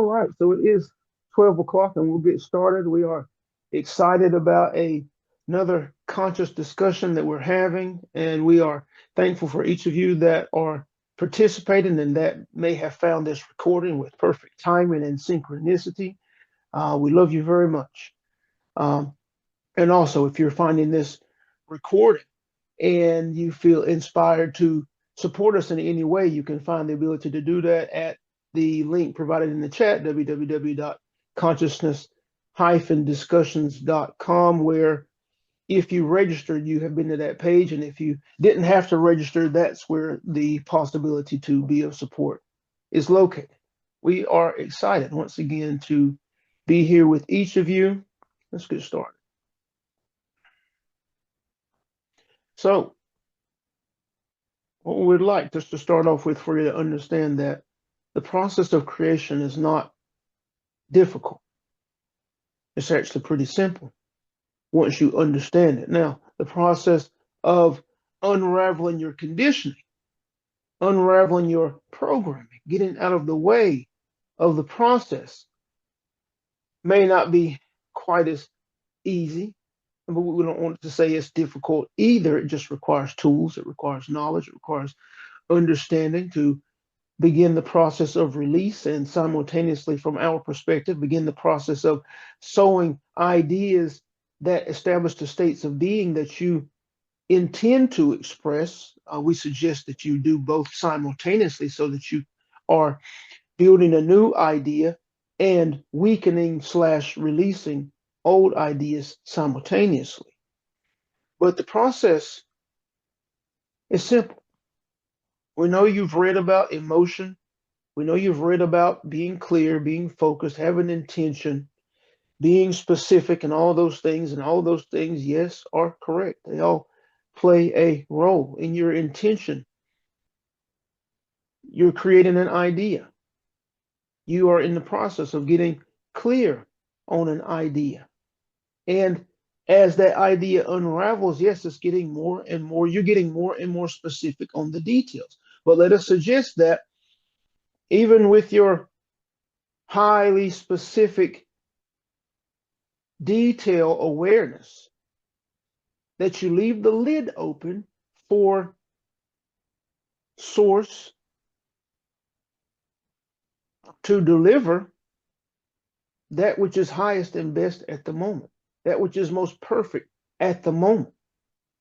All right, so it is 12 o'clock and we'll get started. We are excited about another conscious discussion that we're having, and we are thankful for each of you that are participating and that may have found this recording with perfect timing and synchronicity. We love you very much. Um, and also, if you're finding this recording and you feel inspired to support us in any way, you can find the ability to do that at the link provided in the chat, www.consciousness-discussions.com, where if you registered, you have been to that page. And if you didn't have to register, that's where the possibility to be of support is located. We are excited once again to be here with each of you. Let's get started. So, what we'd like just to start off with for you to understand that the process of creation is not difficult. It's actually pretty simple once you understand it. Now, the process of unraveling your conditioning, unraveling your programming, getting out of the way of the process may not be quite as easy, but we don't want to say it's difficult either. It just requires tools, it requires knowledge, it requires understanding to begin the process of release, and simultaneously, from our perspective, begin the process of sowing ideas that establish the states of being that you intend to express. We suggest that you do both simultaneously so that you are building a new idea and weakening / releasing old ideas simultaneously. But the process is simple. We know you've read about emotion. We know you've read about being clear, being focused, having intention, being specific, and all those things. And all those things, yes, are correct. They all play a role in your intention. You're creating an idea. You are in the process of getting clear on an idea. And as that idea unravels, yes, it's getting more and more, you're getting more and more specific on the details. But let us suggest that even with your highly specific detail awareness, that you leave the lid open for source to deliver that which is highest and best at the moment, that which is most perfect at the moment,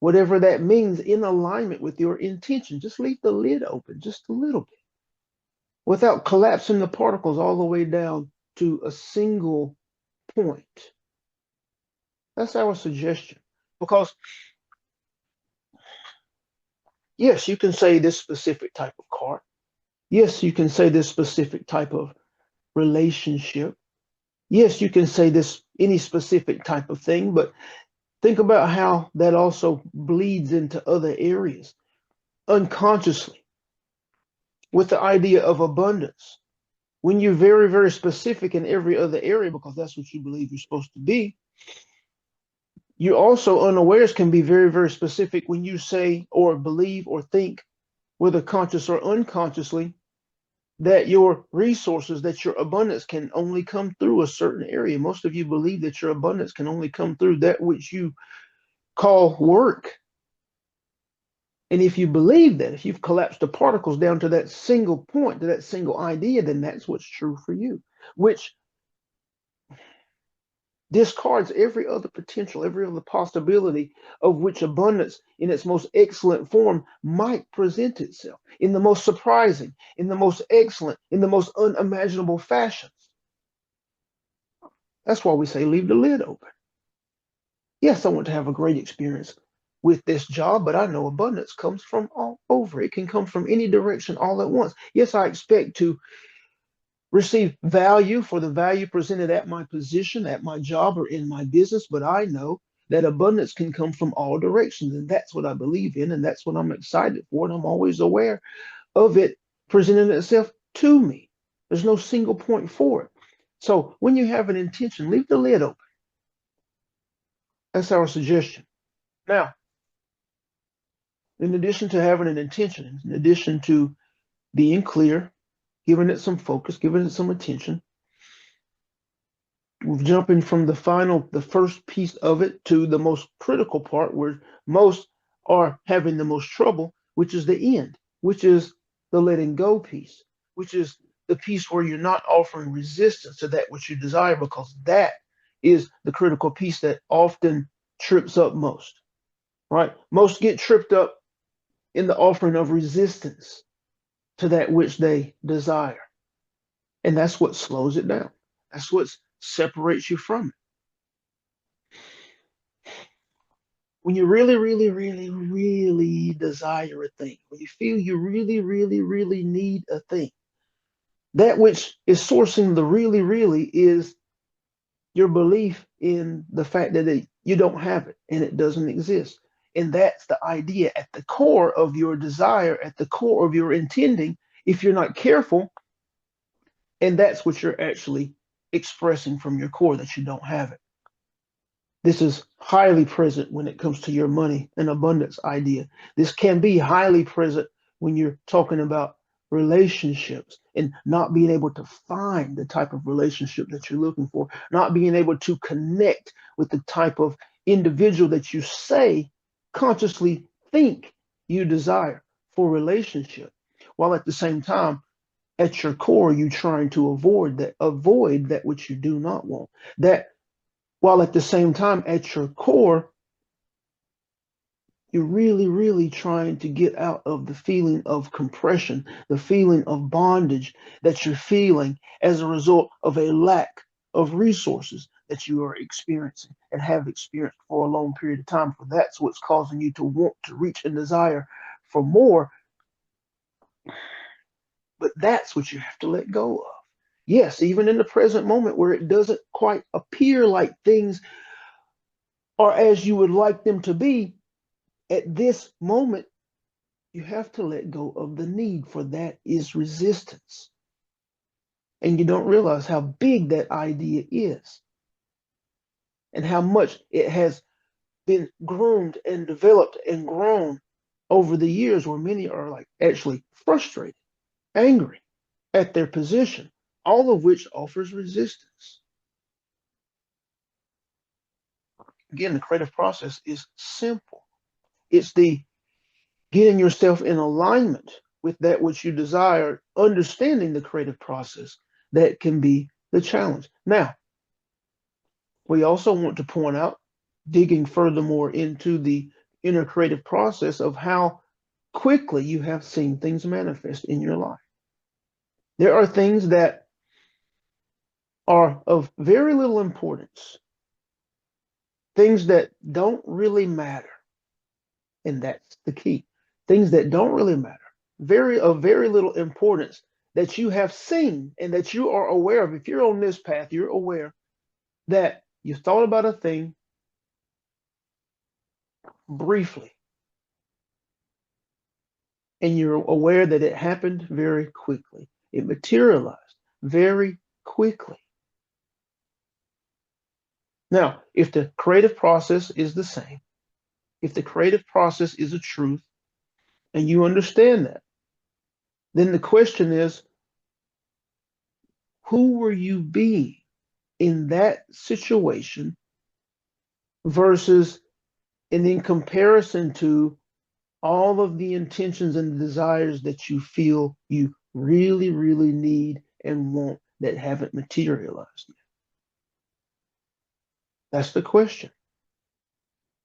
whatever that means, in alignment with your intention. Just leave the lid open just a little bit without collapsing the particles all the way down to a single point. That's our suggestion. Because yes, you can say this specific type of card. Yes, you can say this specific type of relationship. Yes, you can say this any specific type of thing, but think about how that also bleeds into other areas unconsciously with the idea of abundance. When you're very, very specific in every other area, because that's what you believe you're supposed to be, you also unawares can be very, very specific when you say or believe or think, whether conscious or unconsciously, that your resources, that your abundance can only come through a certain area. Most of you believe that your abundance can only come through that which you call work. And if you believe that, if you've collapsed the particles down to that single point, to that single idea, then that's what's true for you, which discards every other potential, every other possibility of which abundance in its most excellent form might present itself in the most surprising, in the most excellent, in the most unimaginable fashions. That's why we say leave the lid open. Yes, I want to have a great experience with this job, but I know abundance comes from all over. It can come from any direction all at once. Yes, I expect to receive value for the value presented at my position, at my job, or in my business, but I know that abundance can come from all directions, and that's what I believe in, and that's what I'm excited for, and I'm always aware of it presenting itself to me. There's no single point for it. So when you have an intention, leave the lid open. That's our suggestion. Now, in addition to having an intention, in addition to being clear, giving it some focus, giving it some attention, jumping from the first piece of it to the most critical part where most are having the most trouble, which is the end, which is the letting go piece, which is the piece where you're not offering resistance to that which you desire, because that is the critical piece that often trips up most, right? Most get tripped up in the offering of resistance to that which they desire. And that's what slows it down. That's what separates you from it. When you really, really, really, really desire a thing, when you feel you really, really, really need a thing, that which is sourcing the really, really is your belief in the fact that you don't have it and it doesn't exist. And that's the idea at the core of your desire, at the core of your intending, if you're not careful. And that's what you're actually expressing from your core, that you don't have it. This is highly present when it comes to your money and abundance idea. This can be highly present when you're talking about relationships and not being able to find the type of relationship that you're looking for, not being able to connect with the type of individual that you say consciously think you desire for relationship, while at the same time, at your core, you trying to avoid that which you do not want. That while at the same time, at your core, you're really, really trying to get out of the feeling of compression, the feeling of bondage that you're feeling as a result of a lack of resources that you are experiencing and have experienced for a long period of time. For that's what's causing you to want to reach and desire for more. But that's what you have to let go of. Yes, even in the present moment where it doesn't quite appear like things are as you would like them to be, at this moment, you have to let go of the need, for that is resistance. And you don't realize how big that idea is and how much it has been groomed and developed and grown over the years, where many are like actually frustrated, angry at their position, all of which offers resistance. Again, the creative process is simple. It's the getting yourself in alignment with that which you desire, understanding the creative process that can be the challenge. Now, we also want to point out, digging furthermore into the inner creative process, of how quickly you have seen things manifest in your life. There are things that are of very little importance, things that don't really matter. And that's the key. Things that don't really matter, of very little importance, that you have seen and that you are aware of. If you're on this path, you're aware that you thought about a thing briefly, and you're aware that it happened very quickly. It materialized very quickly. Now, if the creative process is the same, if the creative process is a truth, and you understand that, then the question is, who were you being in that situation versus, and in comparison to, all of the intentions and desires that you feel you really, really need and want that haven't materialized yet? That's the question.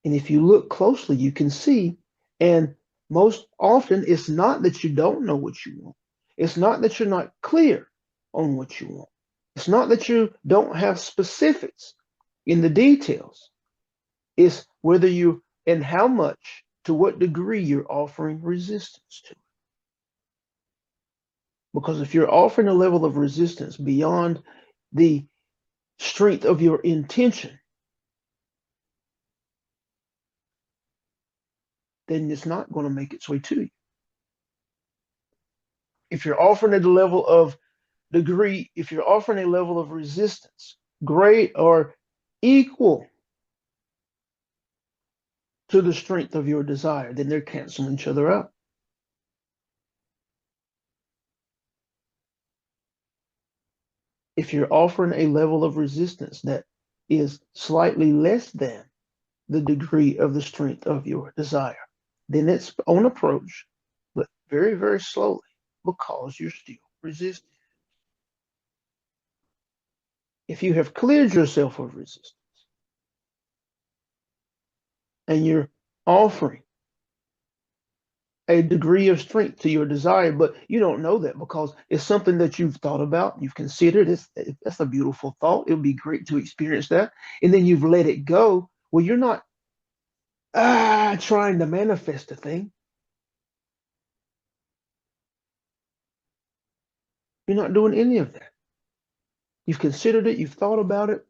And if you look closely, you can see, and most often it's not that you don't know what you want. It's not that you're not clear on what you want. It's not that you don't have specifics in the details. It's whether you, and how much, to what degree you're offering resistance to it. Because if you're offering a level of resistance beyond the strength of your intention, then it's not going to make its way to you. If you're offering at a level of degree, if you're offering a level of resistance great or equal to the strength of your desire, then they're canceling each other out. If you're offering a level of resistance that is slightly less than the degree of the strength of your desire, then it's on approach, but very, very slowly because you're still resisting. If you have cleared yourself of resistance and you're offering a degree of strength to your desire, but you don't know that because it's something that you've thought about, you've considered. That's a beautiful thought. It would be great to experience that. And then you've let it go. Well, you're not trying to manifest a thing. You're not doing any of that. You've considered it, you've thought about it,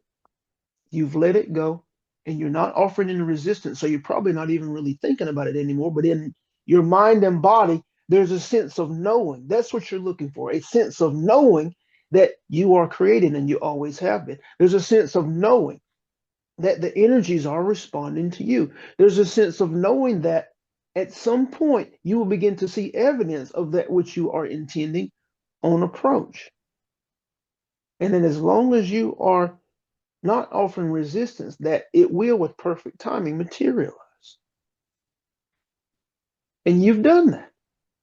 you've let it go, and you're not offering any resistance. So you're probably not even really thinking about it anymore. But in your mind and body, there's a sense of knowing. That's what you're looking for, a sense of knowing that you are creating and you always have been. There's a sense of knowing that the energies are responding to you. There's a sense of knowing that at some point you will begin to see evidence of that which you are intending on approach. And then as long as you are not offering resistance, that it will, with perfect timing, materialize. And you've done that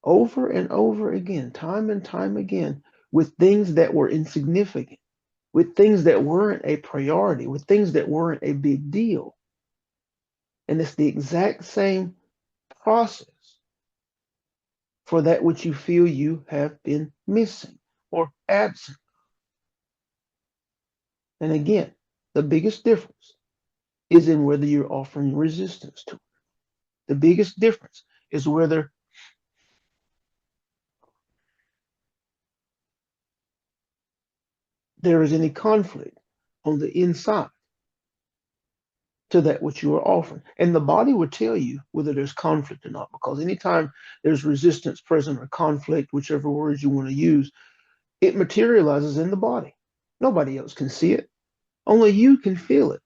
over and over again, time and time again, with things that were insignificant, with things that weren't a priority, with things that weren't a big deal. And it's the exact same process for that which you feel you have been missing or absent. And again, the biggest difference is in whether you're offering resistance to it. The biggest difference is whether there is any conflict on the inside to that which you are offering. And the body will tell you whether there's conflict or not, because anytime there's resistance present or conflict, whichever words you want to use, it materializes in the body. Nobody else can see it. Only you can feel it.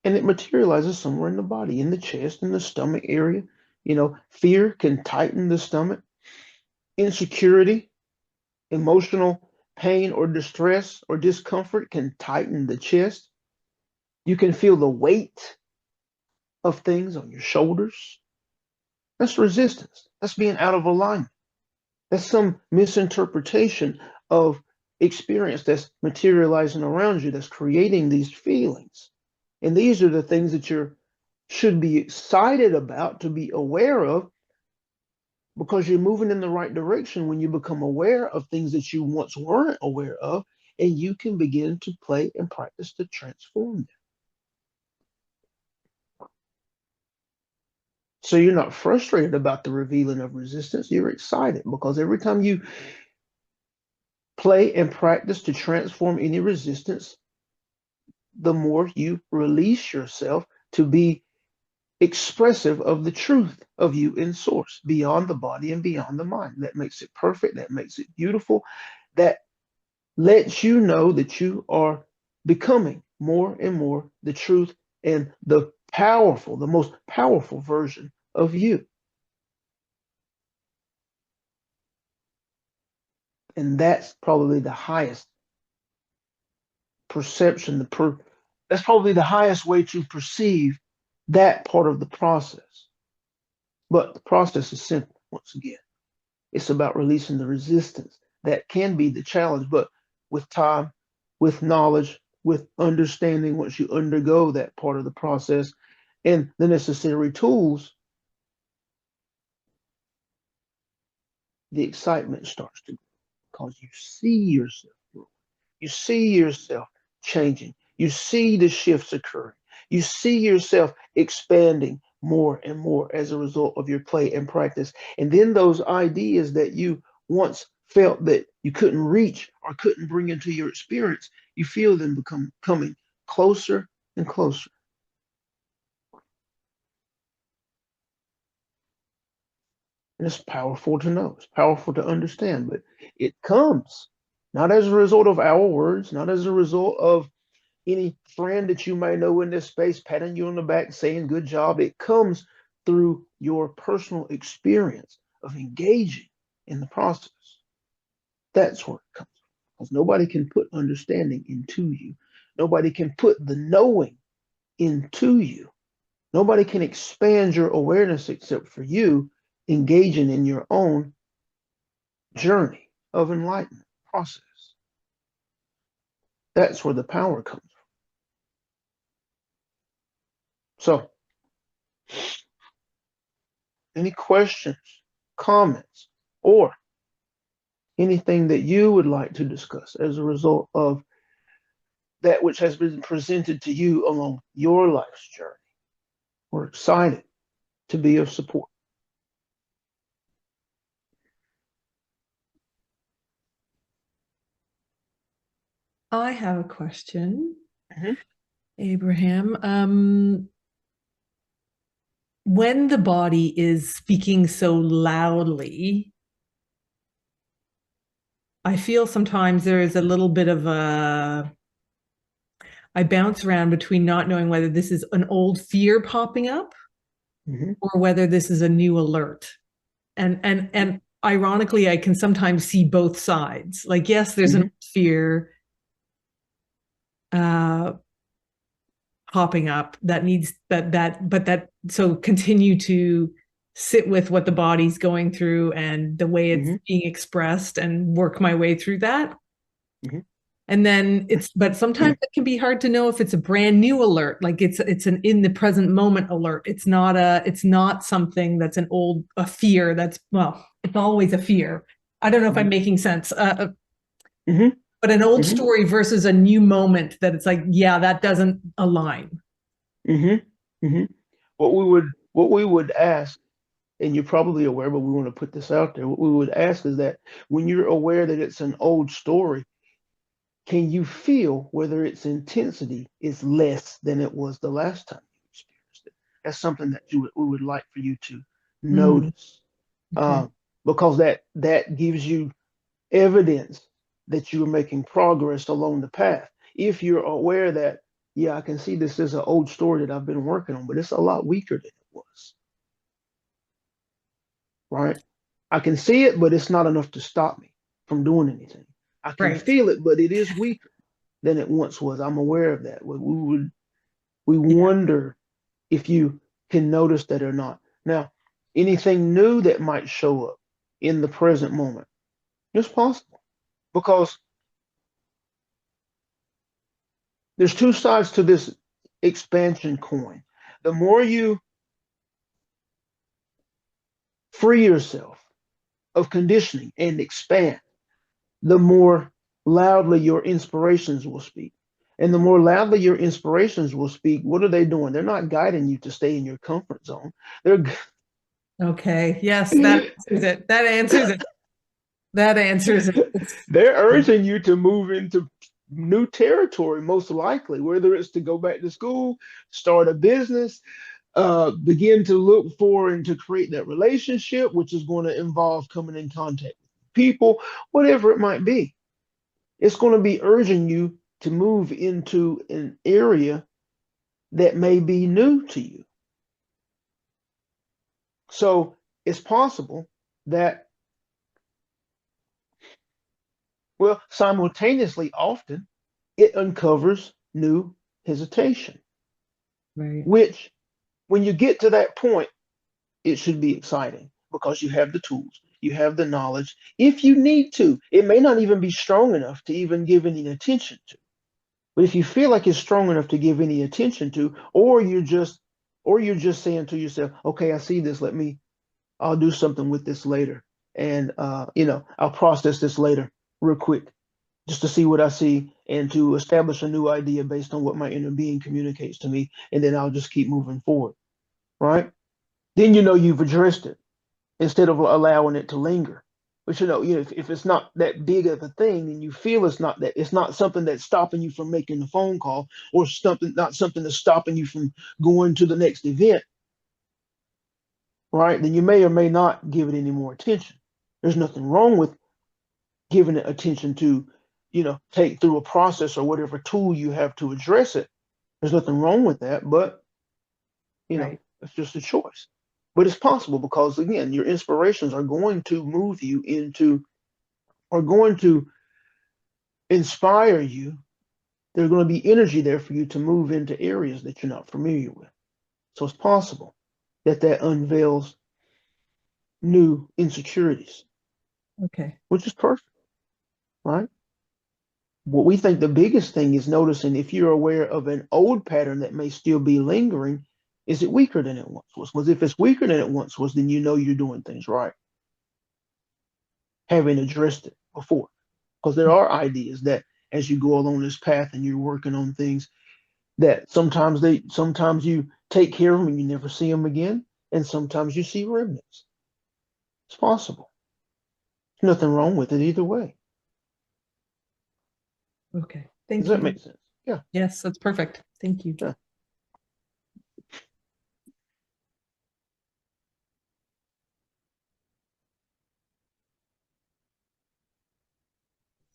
And it materializes somewhere in the body, in the chest, in the stomach area. Fear can tighten the stomach. Insecurity, emotional pain or distress or discomfort can tighten the chest. You can feel the weight of things on your shoulders. That's resistance. That's being out of alignment. That's some misinterpretation of experience that's materializing around you, that's creating these feelings. And these are the things that you should be excited about, to be aware of, because you're moving in the right direction when you become aware of things that you once weren't aware of, and you can begin to play and practice to transform them. So you're not frustrated about the revealing of resistance. You're excited because every time you play and practice to transform any resistance, the more you release yourself to be expressive of the truth of you in source, beyond the body and beyond the mind. That makes it perfect. That makes it beautiful. That lets you know that you are becoming more and more the truth and the most powerful version of you. And that's probably the highest perception, that's probably the highest way to perceive that part of the process. But the process is simple, once again. It's about releasing the resistance. That can be the challenge, but with time, with knowledge, with understanding, once you undergo that part of the process and the necessary tools, the excitement starts to grow because you see yourself growing. You see yourself changing. You see the shifts occurring. You see yourself expanding more and more as a result of your play and practice. And then those ideas that you once felt that you couldn't reach or couldn't bring into your experience, you feel them coming closer and closer. And it's powerful to know. It's powerful to understand, but it comes not as a result of our words, not as a result of any friend that you may know in this space patting you on the back saying good job. It comes through your personal experience of engaging in the process. That's where it comes from. Because nobody can put understanding into you. Nobody can put the knowing into you. Nobody can expand your awareness except for you engaging in your own journey of enlightenment process. That's where the power comes from. So, any questions, comments, or anything that you would like to discuss as a result of that which has been presented to you along your life's journey? We're excited to be of support. I have a question, Mhm. Abraham. When the body is speaking so loudly, I feel sometimes there is a little bit of I bounce around between not knowing whether this is an old fear popping up Mhm. or whether this is a new alert. And ironically, I can sometimes see both sides. Like, yes, there's an Mhm. old fear uh, popping up that needs but that so continue to sit with what the body's going through and the way it's Mhm. being expressed and work my way through that. Mhm. And then but sometimes it can be hard to know if it's a brand new alert, like it's an in the present moment alert. It's not something that's an old a fear that's, well, it's always a fear. I don't know if I'm Mhm. making sense. Mhm. But an old Mhm. story versus a new moment that it's like, yeah, that doesn't align. Mhm. Mhm. What we would ask, and you're probably aware, but we want to put this out there. What we would ask is that when you're aware that it's an old story, can you feel whether its intensity is less than it was the last time you experienced it? That's something that we would like for you to Mm, notice, okay. um, because that gives you evidence that you're making progress along the path. If you're aware that, yeah, I can see this is an old story that I've been working on, but it's a lot weaker than it was, right? I can see it, but it's not enough to stop me from doing anything. I can Right. feel it, but it is weaker than it once was. I'm aware of that. We Yeah. wonder if you can notice that or not. Now, anything new that might show up in the present moment, it's possible because there's two sides to this expansion coin. The more you free yourself of conditioning and expand, the more loudly your inspirations will speak. And the more loudly your inspirations will speak, what are they doing? They're not guiding you to stay in your comfort zone. They're Okay. Yes, that answers it. That answers it. That answers it. they're urging you to move into new territory, most likely, whether it's to go back to school, start a business, begin to look for and to create that relationship, which is going to involve coming in contact with people, whatever it might be. It's going to be urging you to move into an area that may be new to you. So it's possible that, well, simultaneously, often it uncovers new hesitation, Right. which, when you get to that point, it should be exciting because you have the tools, you have the knowledge. If you need to, it may not even be strong enough to even give any attention to. But if you feel like it's strong enough to give any attention to, or you're just saying to yourself, okay, I see this, I'll do something with this later. And I'll process this later real quick just to see what I see and to establish a new idea based on what my inner being communicates to me. And then I'll just keep moving forward. Right. Then you've addressed it instead of allowing it to linger. But if it's not that big of a thing and you feel it's not something that's stopping you from making the phone call or not something that's stopping you from going to the next event, right? Then you may or may not give it any more attention. There's nothing wrong with giving it attention to, take through a process or whatever tool you have to address it. There's nothing wrong with that, but Right. it's just a choice. But it's possible because again, your inspirations are going to move you into are going to inspire you. There's going to be energy there for you to move into areas that you're not familiar with. So it's possible that that unveils new insecurities, Okay. which is perfect, right? What we think the biggest thing is noticing if you're aware of an old pattern that may still be lingering, is it weaker than it once was? Because if it's weaker than it once was, then you know you're doing things right, having addressed it before. Because there are ideas that as you go along this path and you're working on things that sometimes you take care of them and you never see them again, and sometimes you see remnants. It's possible. There's nothing wrong with it either way. Okay. Does Thank that you. make sense? Yeah. Yes, that's perfect. Thank you. Yeah.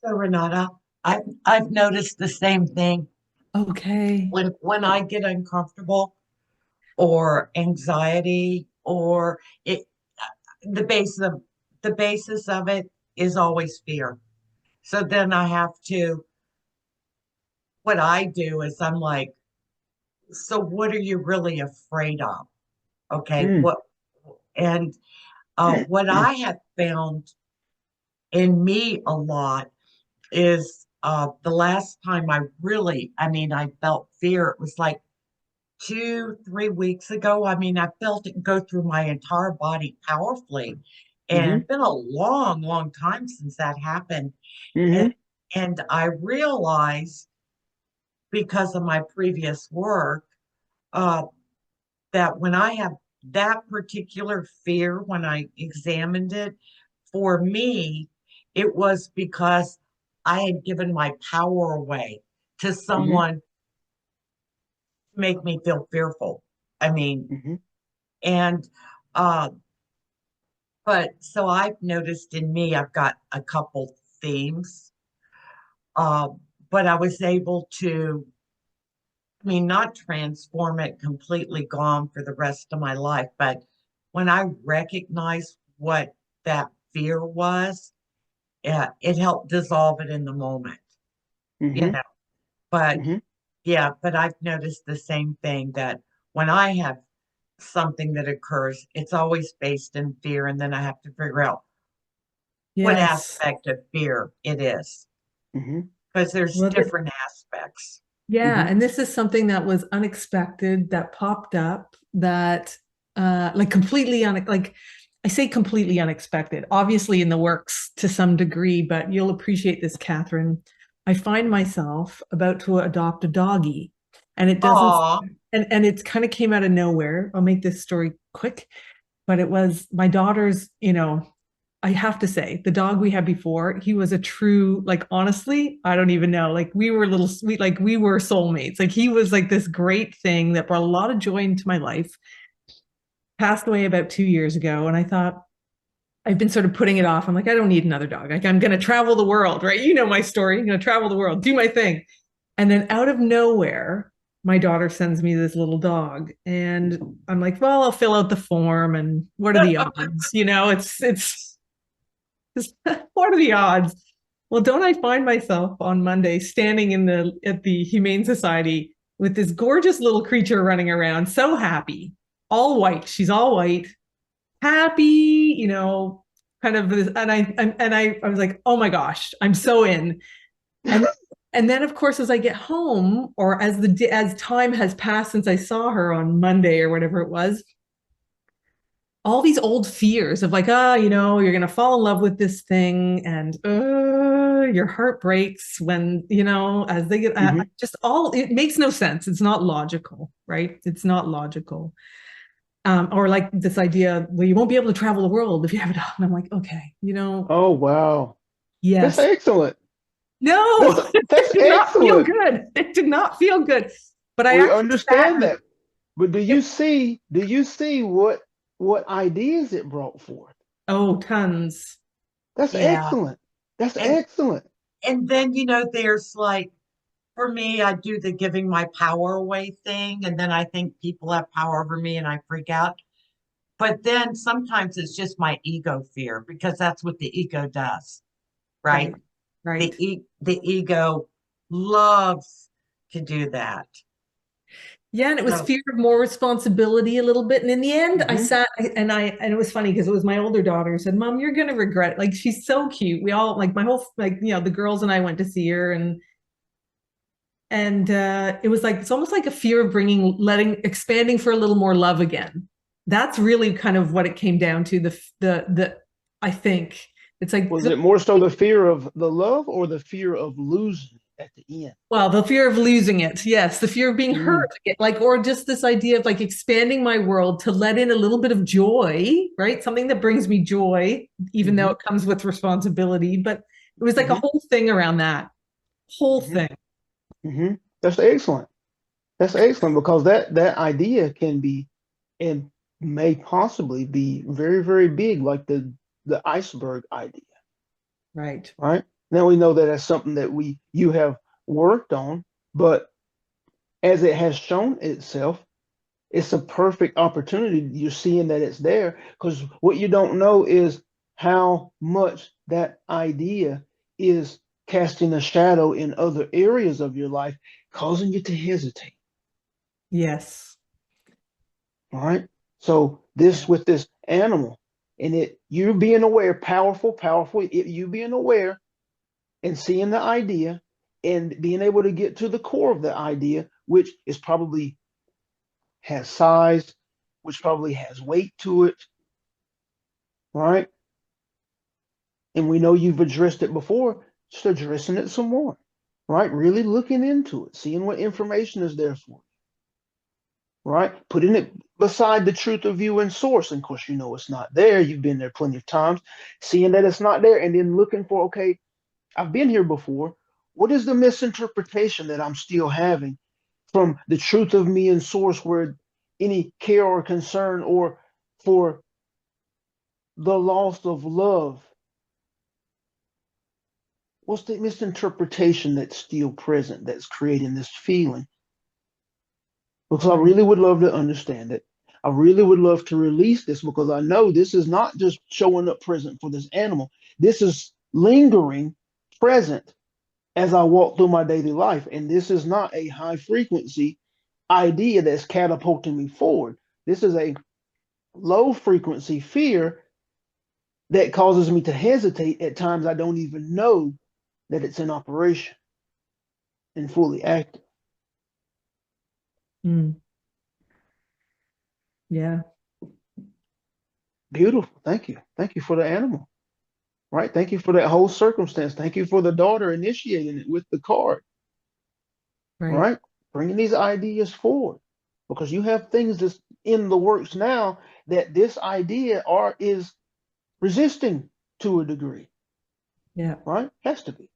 So Renata, I've noticed the same thing Okay. when I get uncomfortable or anxiety or it the base of the basis of it is always fear. So then I have to what I do is I'm like, so what are you really afraid of? Okay, Mm. and what I have found in me a lot is the last time I mean, I felt fear. It was like 2, 3 weeks ago. I mean, I felt it go through my entire body powerfully. And Mm-hmm. it's been a long, long time since that happened. And, Mm-hmm. and I realized because of my previous work uh, that when I have that particular fear, when I examined it, for me, it was because I had given my power away to Mm-hmm. someone to make me feel fearful. I mean, Mm-hmm. and uh, but so I've noticed in me, I've got a couple themes, uh, but I was able to, I mean, not transform it completely gone for the rest of my life, but when I recognized what that fear was, it helped dissolve it in the moment, you Mm-hmm. know. But Mm-hmm. yeah, but I've noticed the same thing that when I have something that occurs, it's always based in fear, and then I have to figure out what Yes. aspect of fear it is, Mm-hmm. because there's Well, different aspects. yeah, Mm-hmm. and this is something that was unexpected that popped up that like completely like I say completely unexpected, obviously in the works to some degree, but you'll appreciate this, Catherine. I find myself about to adopt a doggy, and it doesn't Aw, and it's kind of came out of nowhere. I'll make this story quick, but it was my daughter's, I have to say, the dog we had before, he was a true, like, honestly, I don't even know. Like, we were little sweet, like, we were soulmates. Like, he was like this great thing that brought a lot of joy into my life. Passed away about 2 years ago. And I thought, I've been sort of putting it off. I'm like, I don't need another dog. Like, I'm going to travel the world, right? You know my story. I'm going to travel the world, do my thing. And then out of nowhere, my daughter sends me this little dog. And I'm like, well, I'll fill out the form. And what are the odds? What are the odds? Well, don't I find myself on Monday standing at the Humane Society with this gorgeous little creature running around, so happy, all white. She's all white, happy, kind of this, and I was like, oh my gosh, I'm so in. And and then of course as I get home, or as time has passed since I saw her on Monday or whatever it was, all these old fears of like, you're going to fall in love with this thing, and your heart breaks when, as they get, Mm-hmm. just all, it makes no sense. It's not logical, right? It's not logical. Or like this idea, well, you won't be able to travel the world if you have a dog. And I'm like, okay, Oh wow. That's yes. excellent. No, That's it that's did not feel excellent. good. It did not feel good. But I We actually sat understand and that. But it, do you see what ideas it brought forth? oh, tons. That's yeah. excellent. That's And excellent. and then there's like for me, I do the giving my power away thing, and then I think people have power over me and I freak out. But then sometimes it's just my ego fear because that's what the ego does. right? Right. The ego loves to do that. Yeah, and it was So, fear of more responsibility a little bit. And in the end, I Mhm. sat and it was funny because it was my older daughter who said, "Mom, you're gonna regret it." Like she's so cute. We all like my whole like the girls and I went to see her, and it was like it's almost like a fear of expanding for a little more love again. That's really kind of what it came down to. The I think it's like Was it more so the fear of the love or the fear of losing at the end? well, the fear of losing it. Yes, the fear of being Mm. hurt. Like, or just this idea of like expanding my world to let in a little bit of joy, right? Something that brings me joy, even though Mhm. it comes with responsibility. But it was like a Mhm. whole thing around that whole Mhm. thing. Mhm. That's excellent. That's excellent because that idea can be and may possibly be very, very big, like the iceberg idea, Right. right? Now we know that that's something that you have worked on, but as it has shown itself, it's a perfect opportunity. You're seeing that it's there because what you don't know is how much that idea is casting a shadow in other areas of your life, causing you to hesitate. Yes. All right. So Yeah. this with this animal and you being aware, powerful, you being aware and seeing the idea and being able to get to the core of the idea, which is probably has size, which probably has weight to it, right? And we know you've addressed it before, just addressing it some more, right? Really looking into it, seeing what information is there for you, right? Putting it beside the truth of you and source. And of course, you know it's not there. You've been there plenty of times, seeing that it's not there, and then looking for, okay, I've been here before. What is the misinterpretation that I'm still having from the truth of me and source where any care or concern or for the loss of love? What's the misinterpretation that's still present that's creating this feeling? Because I Right. really would love to understand it. I really would love to release this because I know this is not just showing up present for this animal. This is lingering present as I walk through my daily life. And this is not a high frequency idea that's catapulting me forward. This is a low frequency fear that causes me to hesitate at times I don't even know that it's in operation and fully active. Mm. Yeah. Beautiful. Thank you. Thank you for the animal. Right. Thank you for that whole circumstance. Thank you for the daughter initiating it with the card. Right. Right. Bringing these ideas forward because you have things that's in the works now that this idea is resisting to a degree. Yeah. Right. Has to be.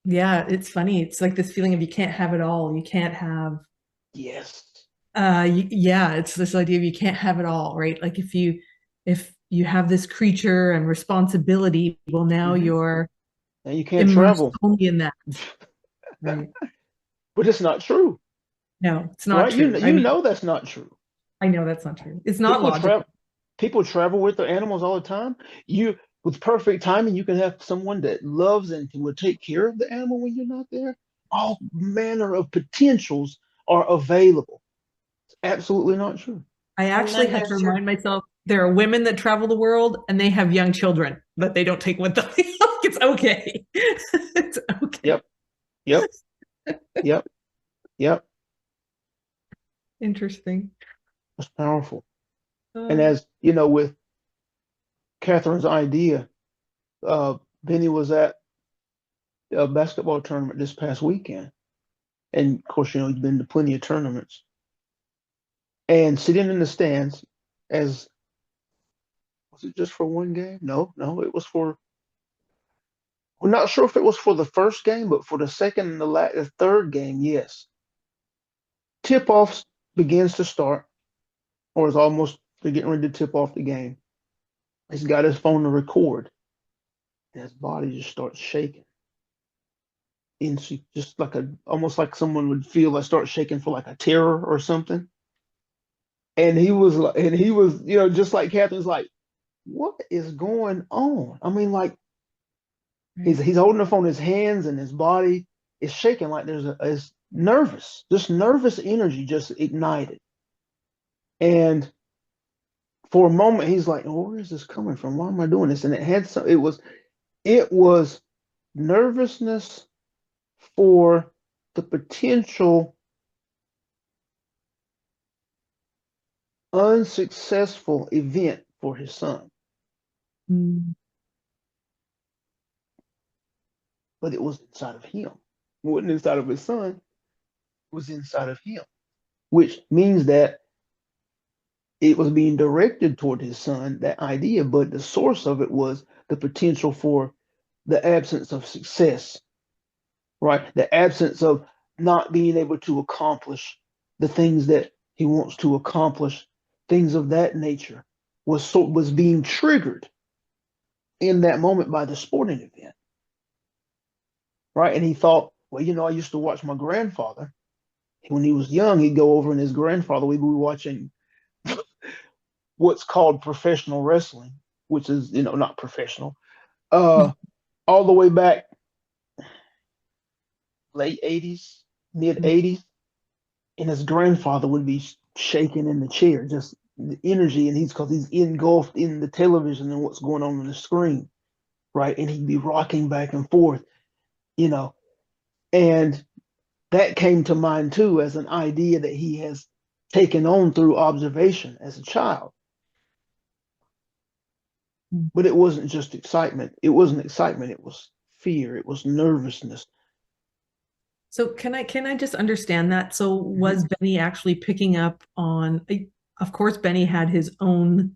Yeah. It's funny. It's like this feeling of you can't have it all. You can't have Yes. yeah, it's this idea of you can't have it all, right? Like if you have this creature and responsibility, well, now Hmm. you're And you can't immersed travel. only in that, right? But it's not true. No, it's not Right. true. I You mean, know that's not true. I know that's not true. It's not People logical. travel people travel with their animals all the time. You with perfect timing, you can have someone that loves and will take care of the animal when you're not there. All manner of potentials are available. It's absolutely not true. I and actually then had to there's your remind myself there are women that travel the world and they have young children that they don't take with them. It's okay. It's okay. Yep, yep, yep, yep. Interesting. That's powerful. And Uh, as you know, with Catherine's idea, Benny was at a basketball tournament this past weekend. And of course, you know, he's been to plenty of tournaments. And sitting in the stands as was it just for one game? No, no, it was for. We're not sure if it was for the first game, but for the second and the third game, yes. Tip off begins to start, or is almost they're getting ready to tip off the game. He's got his phone to record, and his body just starts shaking. And she just like almost like someone would feel like start shaking for like a terror or something. And he was, you know, just like Catherine's like, what is going on? I mean, like Right. He's holding the phone in his hands, and his body is shaking like is nervous. This nervous energy just ignited. And for a moment, he's like, oh, where is this coming from? Why am I doing this? And it was nervousness for the potential unsuccessful event for his son. Mm. But it was inside of him. It wasn't inside of his son, it was inside of him, which means that it was being directed toward his son, that idea, but the source of it was the potential for the absence of success, right? The absence of not being able to accomplish the things that he wants to accomplish, things of that nature was being triggered in that moment by the sporting event, right? And he thought, well, I used to watch my grandfather. When he was young, he'd go over and his grandfather, we'd be watching what's called professional wrestling, which is, not professional, uh, all the way back late 80s, mid 80s. And his grandfather would be shaking in the chair, just the energy, and because he's engulfed in the television and what's going on the screen, right? And he'd be rocking back and forth, you know, and that came to mind too as an idea that he has taken on through observation as a child. But it wasn't just excitement. It wasn't excitement. It was fear. It was nervousness. So can I just understand that? So was Benny actually picking up on, of course, Benny had his own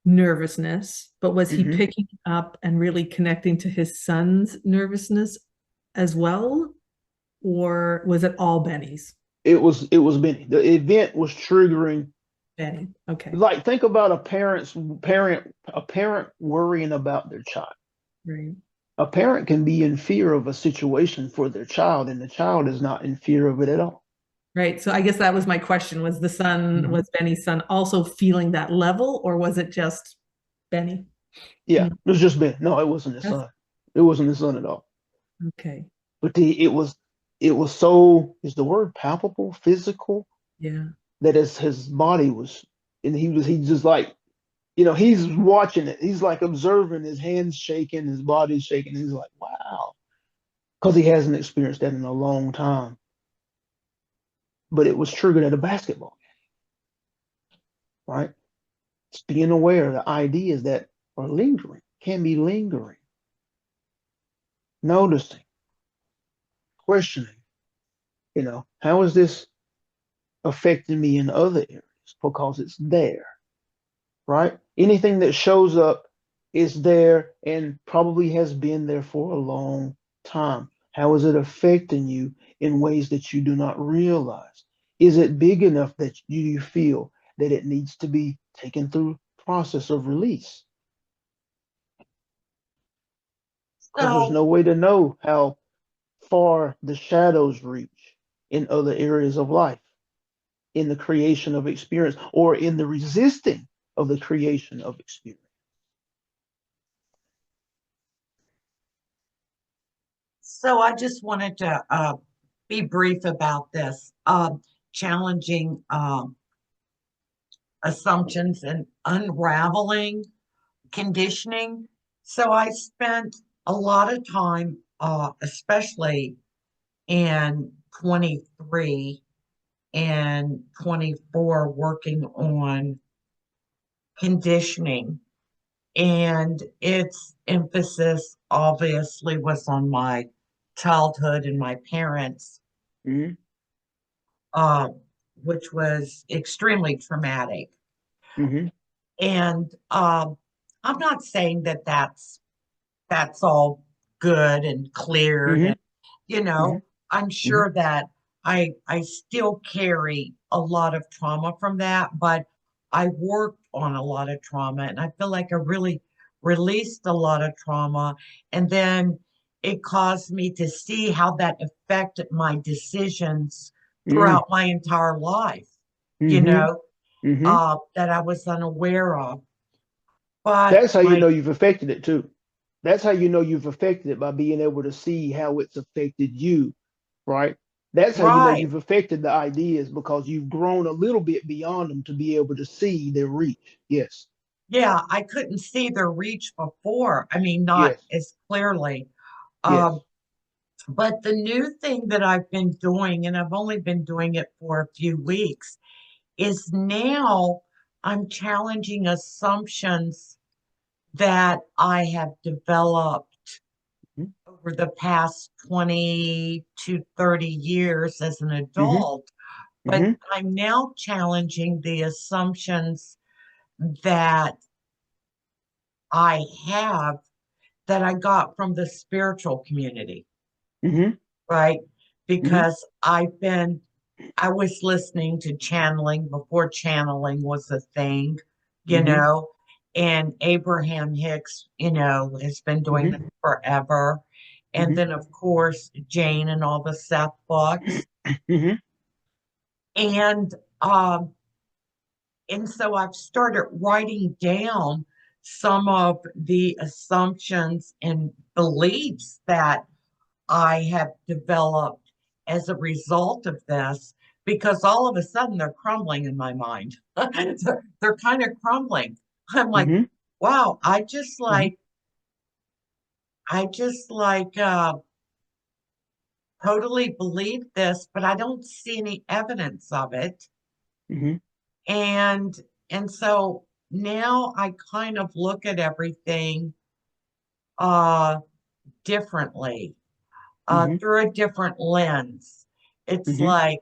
nervousness, but was he picking up and really connecting to his son's nervousness as well? Or was it all Benny's? It was Benny. The event was triggering Benny. Okay. Like, think about a parent worrying about their child. Right. A parent can be in fear of a situation for their child, and the child is not in fear of it at all. Right. So I guess that was my question. Was was Benny's son also feeling that level, or was it just Benny? Yeah, it was just Benny. No, it wasn't his son. It wasn't his son at all. Okay. But it was so, is the word palpable, physical? Yeah. That his body was, and he just like, he's watching it. He's like observing his hands shaking, his body's shaking. He's like, wow, because he hasn't experienced that in a long time. But it was triggered at a basketball game, right? It's being aware of the ideas that are lingering, can be lingering, noticing, questioning, how is this affecting me in other areas? Because it's there, right? Anything that shows up is there and probably has been there for a long time. How is it affecting you in ways that you do not realize? Is it big enough that you feel that it needs to be taken through process of release? Because there's no way to know how far the shadows reach in other areas of life, in the creation of experience, or in the resisting of the creation of experience. So I just wanted to be brief about this, challenging assumptions and unraveling conditioning. So I spent a lot of time, especially in 23 and 24, working on conditioning. And its emphasis obviously was on my childhood and my parents, Mm-hmm. uh, which was extremely traumatic. Mm-hmm. And I'm not saying that that's all good and cleared, Mm-hmm. and I'm sure that I still carry a lot of trauma from that, but I worked on a lot of trauma, and I feel like I really released a lot of trauma, and then it caused me to see how that affected my decisions throughout my entire life, Mm-hmm. Mm-hmm. that I was unaware of. But That's how you know you've affected it too. That's how you know you've affected it, by being able to see how it's affected you, right? That's how you know Right. you've affected the ideas, because you've grown a little bit beyond them to be able to see their reach. Yes, Yeah, I couldn't see their reach before. I mean, not yes, as clearly. Um, yes. but the new thing that I've been doing, and I've only been doing it for a few weeks, is now I'm challenging assumptions that I have developed over the past 20 to 30 years as an Mm-hmm. adult. But Mm-hmm. I'm now challenging the assumptions that I have that I got from the spiritual community, Mm-hmm. right? Mm-hmm. Because I was listening to channeling before channeling was a thing, you Mm-hmm. know, and Abraham Hicks, has been doing Mm-hmm. that forever. And Mm-hmm. then, of course, Jane and all the Seth books. Mm-hmm. And um, and so I've started writing down some of the assumptions and beliefs that I have developed as a result of this, because all of a sudden they're crumbling in my mind. They're kind of crumbling. I'm like, Mm-hmm. wow, Mm-hmm. I just like totally believe this, but I don't see any evidence of it. Mm-hmm. And and so now I kind of look at everything uh differently, Mm-hmm. through a different lens. It's Mm-hmm. like,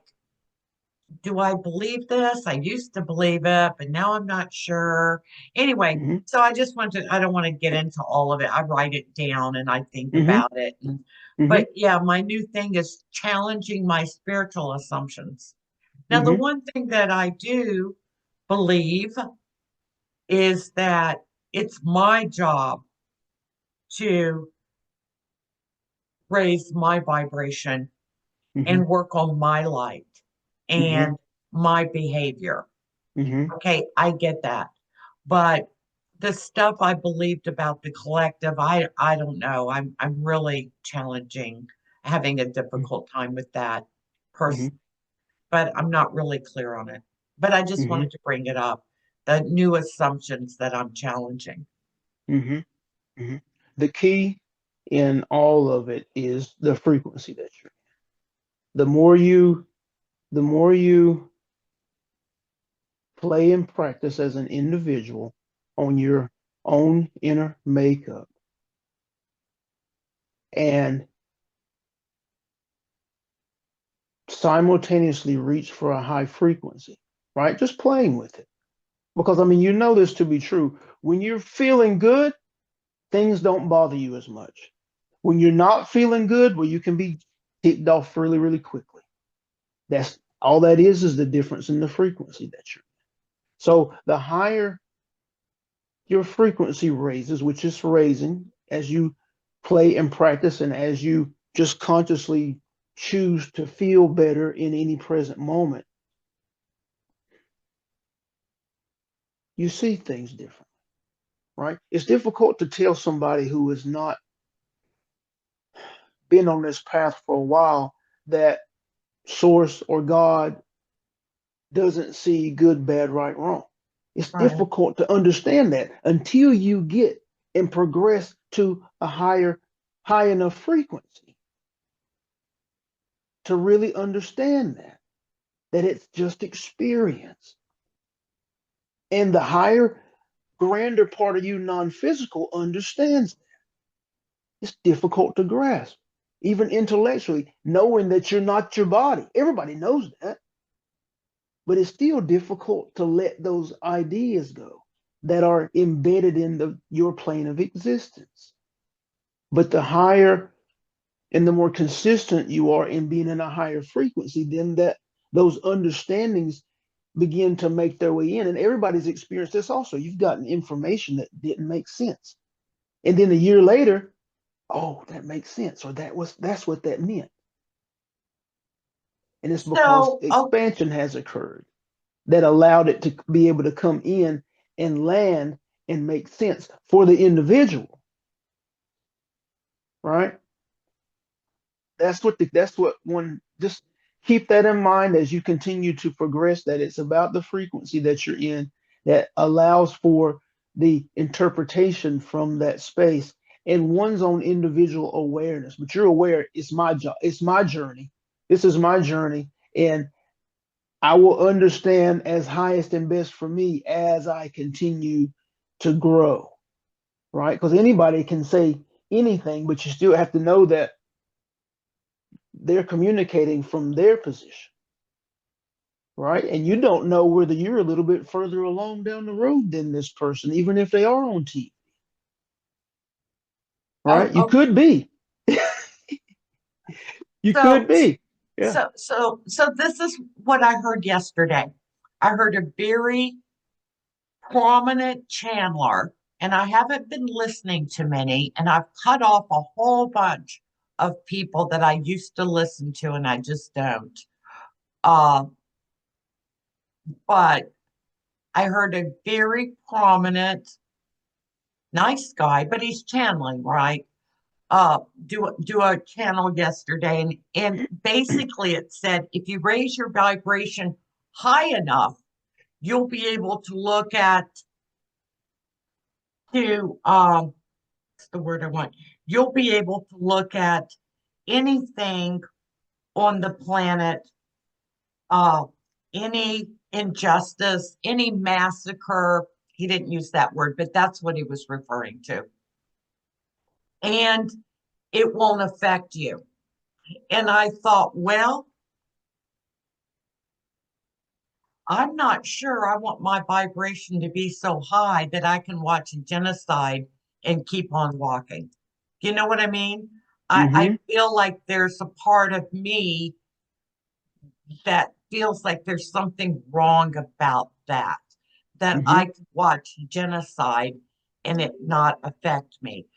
do I believe this? I used to believe it, but now I'm not sure. Anyway, Mm-hmm. so I don't want to get into all of it. I write it down and I think Mm-hmm. about it. Mm-hmm. But yeah, my new thing is challenging my spiritual assumptions. Now, the Mm-hmm. one thing that I do believe is that it's my job to raise my vibration Mm-hmm. and work on my light Mm-hmm. and my behavior. Mm-hmm. Okay, I get that. But the stuff I believed about the collective, I don't know. I'm really challenging, having a difficult time with that Mm-hmm. person, but I'm not really clear on it. But I just Mm-hmm. wanted to bring it up, the new assumptions that I'm challenging. Mm-hmm. Mm-hmm. The key in all of it is the frequency that you're. The more you, the more you play and practice as an individual on your own inner makeup, and simultaneously reach for a high frequency, right? Just playing with it. Because I mean, you know this to be true. When you're feeling good, things don't bother you as much. When you're not feeling good, well, you can be ticked off really, really quickly. That's all that is the difference in the frequency that you're. So the higher your frequency raises, which is raising as you play and practice, and as you just consciously choose to feel better in any present moment, you see things different, right? It's difficult to tell somebody who has not been on this path for a while that source or God doesn't see good, bad, right, wrong. It's Right. difficult to understand that until you get and progress to a high enough frequency to really understand that it's just experience. And the higher, grander part of you, non-physical, understands that. It's difficult to grasp, even intellectually, knowing that you're not your body. Everybody knows that, but it's still difficult to let those ideas go that are embedded in your plane of existence. But the higher and the more consistent you are in being in a higher frequency, then those understandings begin to make their way in. And everybody's experienced this also. You've gotten information that didn't make sense. And then a year later, oh, that makes sense, or that's what that meant. And it's because So, oh, expansion has occurred that allowed it to be able to come in and land and make sense for the individual. right? That's what one, just keep that in mind as you continue to progress, that it's about the frequency that you're in that allows for the interpretation from that space and one's own individual awareness. But you're aware it's my job, it's my journey. This is my journey, and I will understand as highest and best for me as I continue to grow, right? Because anybody can say anything, but you still have to know that they're communicating from their position, right? And you don't know whether you're a little bit further along down the road than this person, even if they are on TV, Oh, right? You okay. could be. You So, could be. Yeah. so this is what I heard yesterday. I heard a very prominent channeler, and I haven't been listening to many, and I've cut off a whole bunch of people that I used to listen to, and I just don't. Uh, but I heard a very prominent, nice guy, but he's channeling, right? Do a channel yesterday, and basically it said if you raise your vibration high enough, you'll be able to look at to what's the word I want? You'll be able to look at anything on the planet, uh, any injustice, any massacre. He didn't use that word, but that's what he was referring to. And it won't affect you. And I thought, well, I'm not sure I want my vibration to be so high that I can watch a genocide and keep on walking. You know what I mean? I Mm-hmm. feel like there's a part of me that feels like there's something wrong about that, that Mm-hmm. I could watch genocide and it not affect me.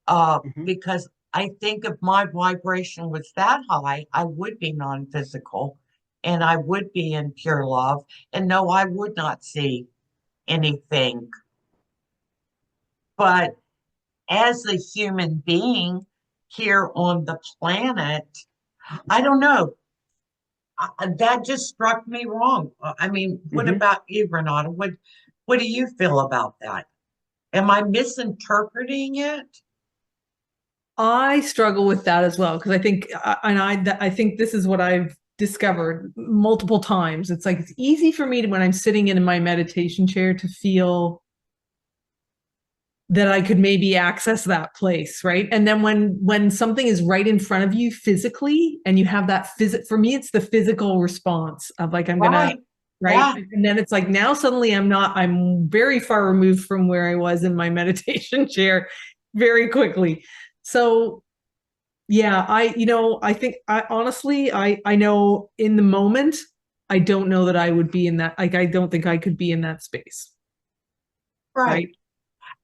Mm-hmm. Because I think if my vibration was that high, I would be non-physical and I would be in pure love. And no, I would not see anything. But as a human being here on the planet, I don't know. That just struck me wrong. I mean, what Mm-hmm. about you, Renata? What do you feel about that? Am I misinterpreting it? I struggle with that as well because I think, I think this is what I've discovered multiple times. It's like it's easy for me to, when I'm sitting in my meditation chair, to feel that I could maybe access that place, right? And then when something is right in front of you physically, and you have that for me, it's the physical response of like I'm gonna, Right. right? Yeah. And then it's like now suddenly I'm very far removed from where I was in my meditation chair very quickly. So yeah, I think I honestly, I know in the moment, I don't know that I would be in that, like I don't think I could be in that space, Right. right?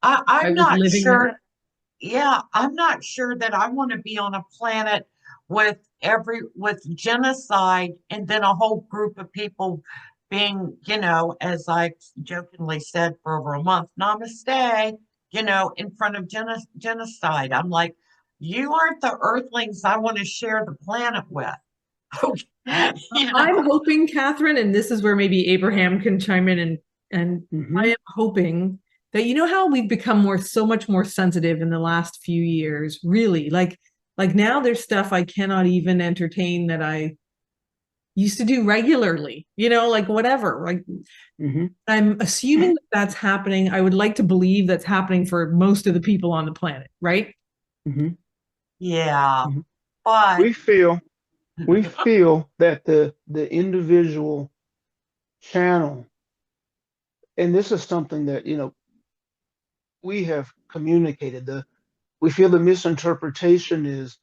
I I'm was not living sure. that. Yeah, I'm not sure that I want to be on a planet with genocide and then a whole group of people being, as I jokingly said for over a month, namaste, in front of genocide. I'm like, you aren't the earthlings I want to share the planet with. You I'm know, hoping, Catherine, and this is where maybe Abraham can chime in, and I Mm-hmm. am hoping that, you know how we've become so much more sensitive in the last few years, really. Like now there's stuff I cannot even entertain that I used to do regularly, like whatever. Like Mm-hmm. I'm assuming that that's happening. I would like to believe that's happening for most of the people on the planet, right? Mm-hmm. yeah, Mm-hmm. but We feel we feel that the individual channel, and this is something that we have communicated, we feel the misinterpretation is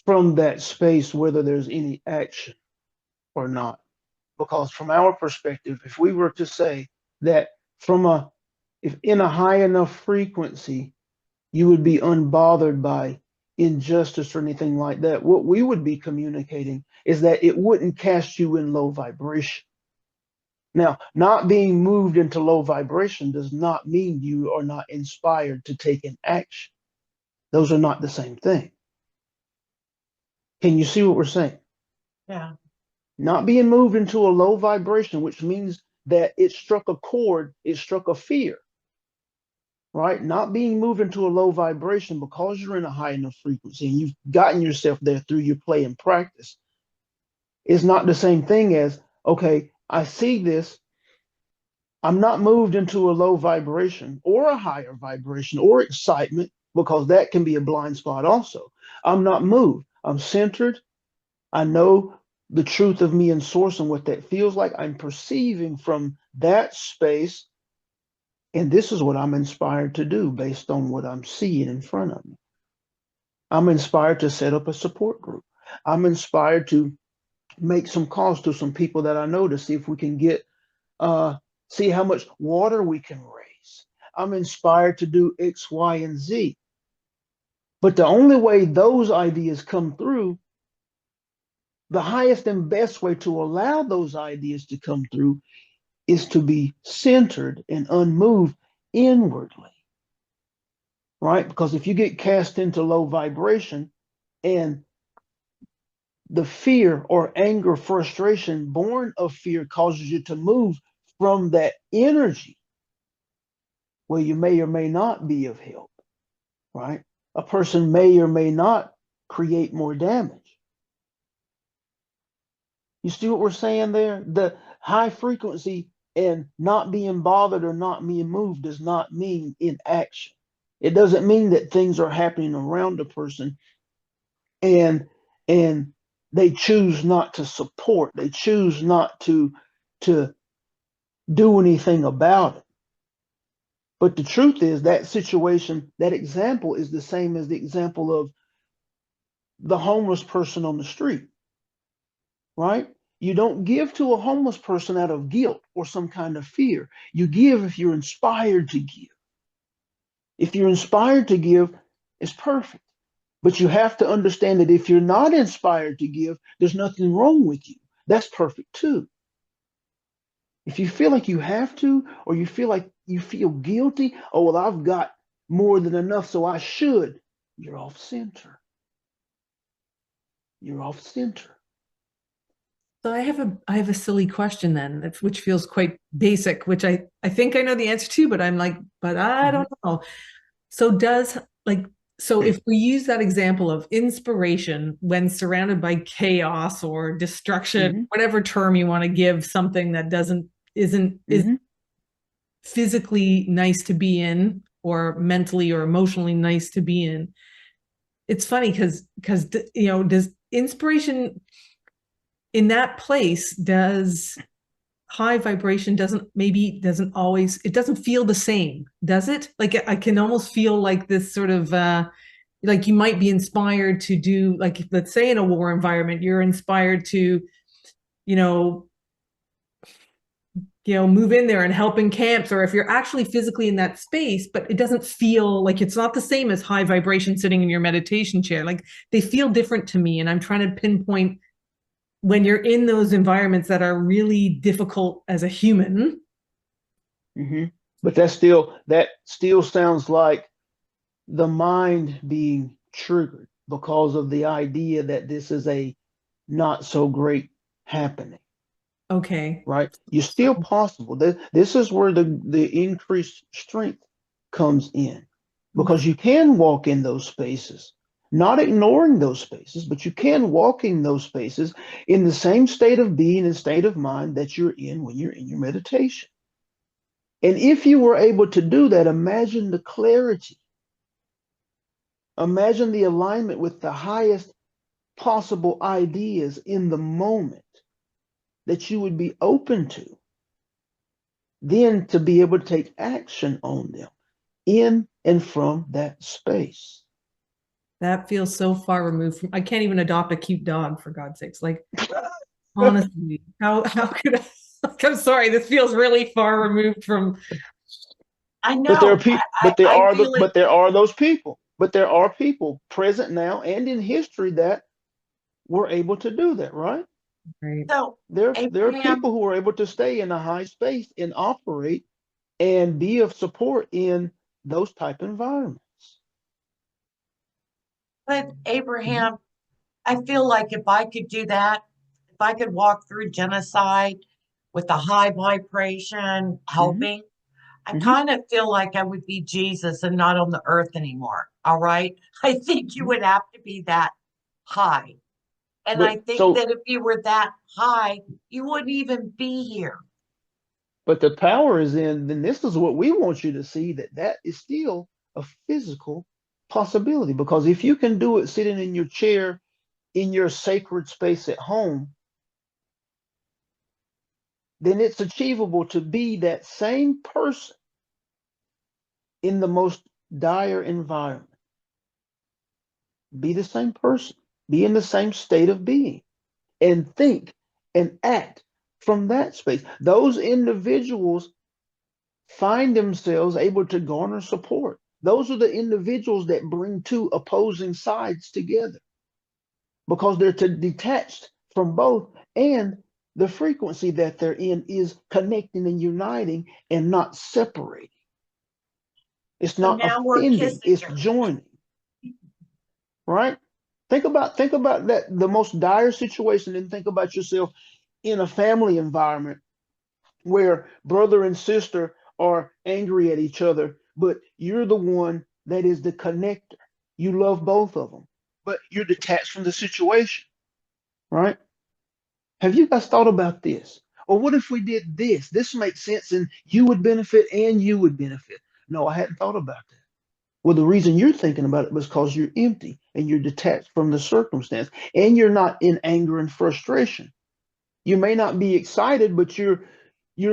from that space, whether there's any action or not. Because from our perspective, if we were to say that if in a high enough frequency, you would be unbothered by injustice or anything like that, what we would be communicating is that it wouldn't cast you in low vibration. Now, not being moved into low vibration does not mean you are not inspired to take an action. Those are not the same thing. Can you see what we're saying? Yeah. Not being moved into a low vibration, which means that it struck a chord, it struck a fear, right? Not being moved into a low vibration because you're in a high enough frequency and you've gotten yourself there through your play and practice is not the same thing as, okay, I see this. I'm not moved into a low vibration or a higher vibration or excitement, because that can be a blind spot also. I'm not moved. I'm centered. I know the truth of me and source and what that feels like. I'm perceiving from that space. And this is what I'm inspired to do based on what I'm seeing in front of me. I'm inspired to set up a support group. I'm inspired to make some calls to some people that I know to see if we can get see how much water we can raise. I'm inspired to do X, Y, and Z. But the only way those ideas come through, the highest and best way to allow those ideas to come through is to be centered and unmoved inwardly, right? Because if you get cast into low vibration and the fear or anger, frustration born of fear causes you to move from that energy, well, you may or may not be of help, right? A person may or may not create more damage. You see what we're saying there? The high frequency and not being bothered or not being moved does not mean inaction. It doesn't mean that things are happening around a person and they choose not to support, they choose not to do anything about it. But the truth is that situation, that example is the same as the example of the homeless person on the street, right? You don't give to a homeless person out of guilt or some kind of fear. You give if you're inspired to give. If you're inspired to give, it's perfect. But you have to understand that if you're not inspired to give, there's nothing wrong with you. That's perfect too. If you feel like you have to, or you feel like you feel guilty, oh, well, I've got more than enough, so I should, you're off center. You're off center. So I have a silly question then, which feels quite basic, which I think I know the answer to, but I'm like, but I don't know. So so if we use that example of inspiration when surrounded by chaos or destruction, whatever term you want to give something that isn't physically nice to be in or mentally or emotionally nice to be in. It's funny because does inspiration in that place, does high vibration doesn't always, it doesn't feel the same, does it? Like I can almost feel like this sort of like you might be inspired to do, like, let's say in a war environment, you're inspired to, you know, move in there and help in camps, or if you're actually physically in that space, but it doesn't feel like, it's not the same as high vibration sitting in your meditation chair. Like they feel different to me. And I'm trying to pinpoint when you're in those environments that are really difficult as a human. But that still sounds like the mind being triggered because of the idea that this is a not so great happening. Okay. Right? You're still possible. This is where the increased strength comes in, because you can walk in those spaces, not ignoring those spaces, but you can walk in those spaces in the same state of being and state of mind that you're in when you're in your meditation. And if you were able to do that, imagine the clarity. Imagine the alignment with the highest possible ideas in the moment that you would be open to, then to be able to take action on them in and from that space. That feels so far removed from, I can't even adopt a cute dog, for God's sakes. Like, honestly, how could I? I'm sorry, this feels really far removed from. I know. But there are people. But there are those people. But there are people present now and in history that were able to do that, right? Right. So there are people who are able to stay in a high space and operate and be of support in those type environments. But Abraham, I feel like if I could do that, if I could walk through genocide with a high vibration hmm helping, I hmm kind of feel like I would be Jesus and not on the earth anymore. All right. I think you hmm would have to be that high. And I But think so, that if you were that high, you wouldn't even be here. but the power is in, then this is what we want you to see, that that is still a physical possibility. Because if you can do it sitting in your chair in your sacred space at home, then it's achievable to be that same person in the most dire environment. Be the same person, be in the same state of being, and think and act from that space. Those individuals find themselves able to garner support. Those are the individuals that bring two opposing sides together because they're detached from both, and the frequency that they're in is connecting and uniting and not separating. It's So not now we're offending, kissing it's her. joining, right? Think about that, the most dire situation, and think about yourself in a family environment where brother and sister are angry at each other, but you're the one that is the connector. You love both of them, but you're detached from the situation, right? Have you guys thought about this? Or what if we did this? This makes sense and you would benefit and you would benefit. No, I hadn't thought about that. Well, the reason you're thinking about it was because you're empty and you're detached from the circumstance and you're not in anger and frustration. You may not be excited, but you're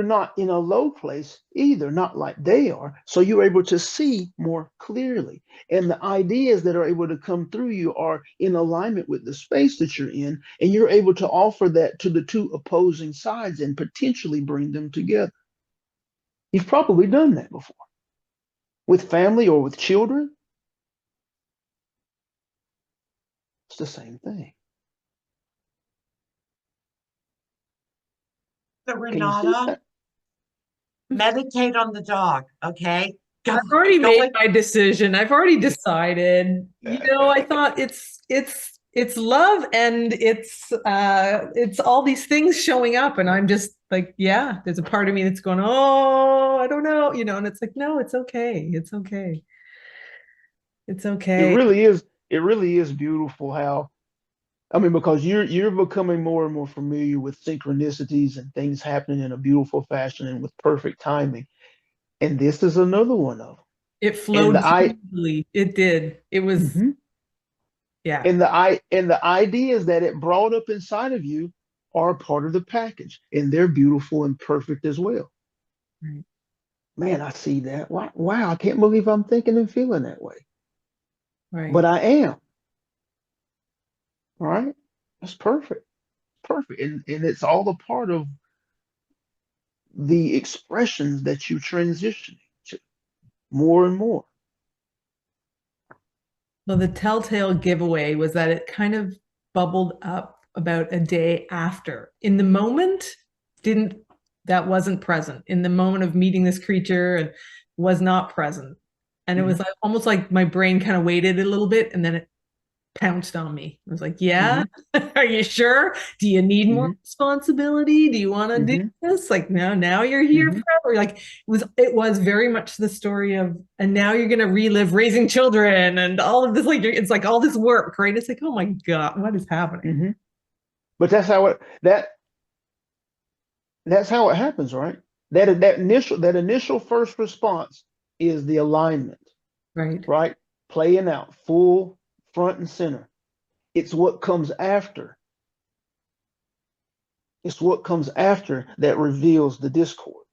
not in a low place either, not like they are. So you're able to see more clearly. And the ideas that are able to come through you are in alignment with the space that you're in. And you're able to offer that to the two opposing sides and potentially bring them together. You've probably done that before with family or with children. It's the same thing. So Can you see Renata, that? meditate on the dog. Okay. I've Go, already go made in. my decision. I've already decided. I thought it's love and it's all these things showing up and I'm just like, yeah, there's a part of me that's going, "Oh, I don't know," and it's like, "No, it's okay. It's okay. It's It okay." really is. It really is beautiful how, I mean, because you're becoming more and more familiar with synchronicities and things happening in a beautiful fashion and with perfect timing. And this is another one of them. It And flowed smoothly. It did. It was, mhm. yeah. And the ideas that it brought up inside of you are part of the package, and they're beautiful and perfect as well. Right. Man, I see that. Wow, wow, I can't believe I'm thinking and feeling that way. But Right. I am, right? That's perfect. Perfect. And it's all a part of the expressions that you transitioning to more and more. Well, the telltale giveaway was that it kind of bubbled up about a day after. In the moment, didn't that wasn't present. In the moment of meeting this creature and was not present. And it was hmm like almost like my brain kind of waited a little bit and then it pounced on me. I was like, yeah, hmm are you sure? Do you need more hmm responsibility? Do you want to do hmm this? Like, no, now you're here hmm forever. Like it was very much the story of, and now you're gonna relive raising children and all of this, like it's like all this work, right? It's like, oh my God, what is happening? hmm But that's how it happens, right? That initial first response is the alignment, Right. right? Playing out full front and center. It's what comes after. It's what comes after that reveals the discord.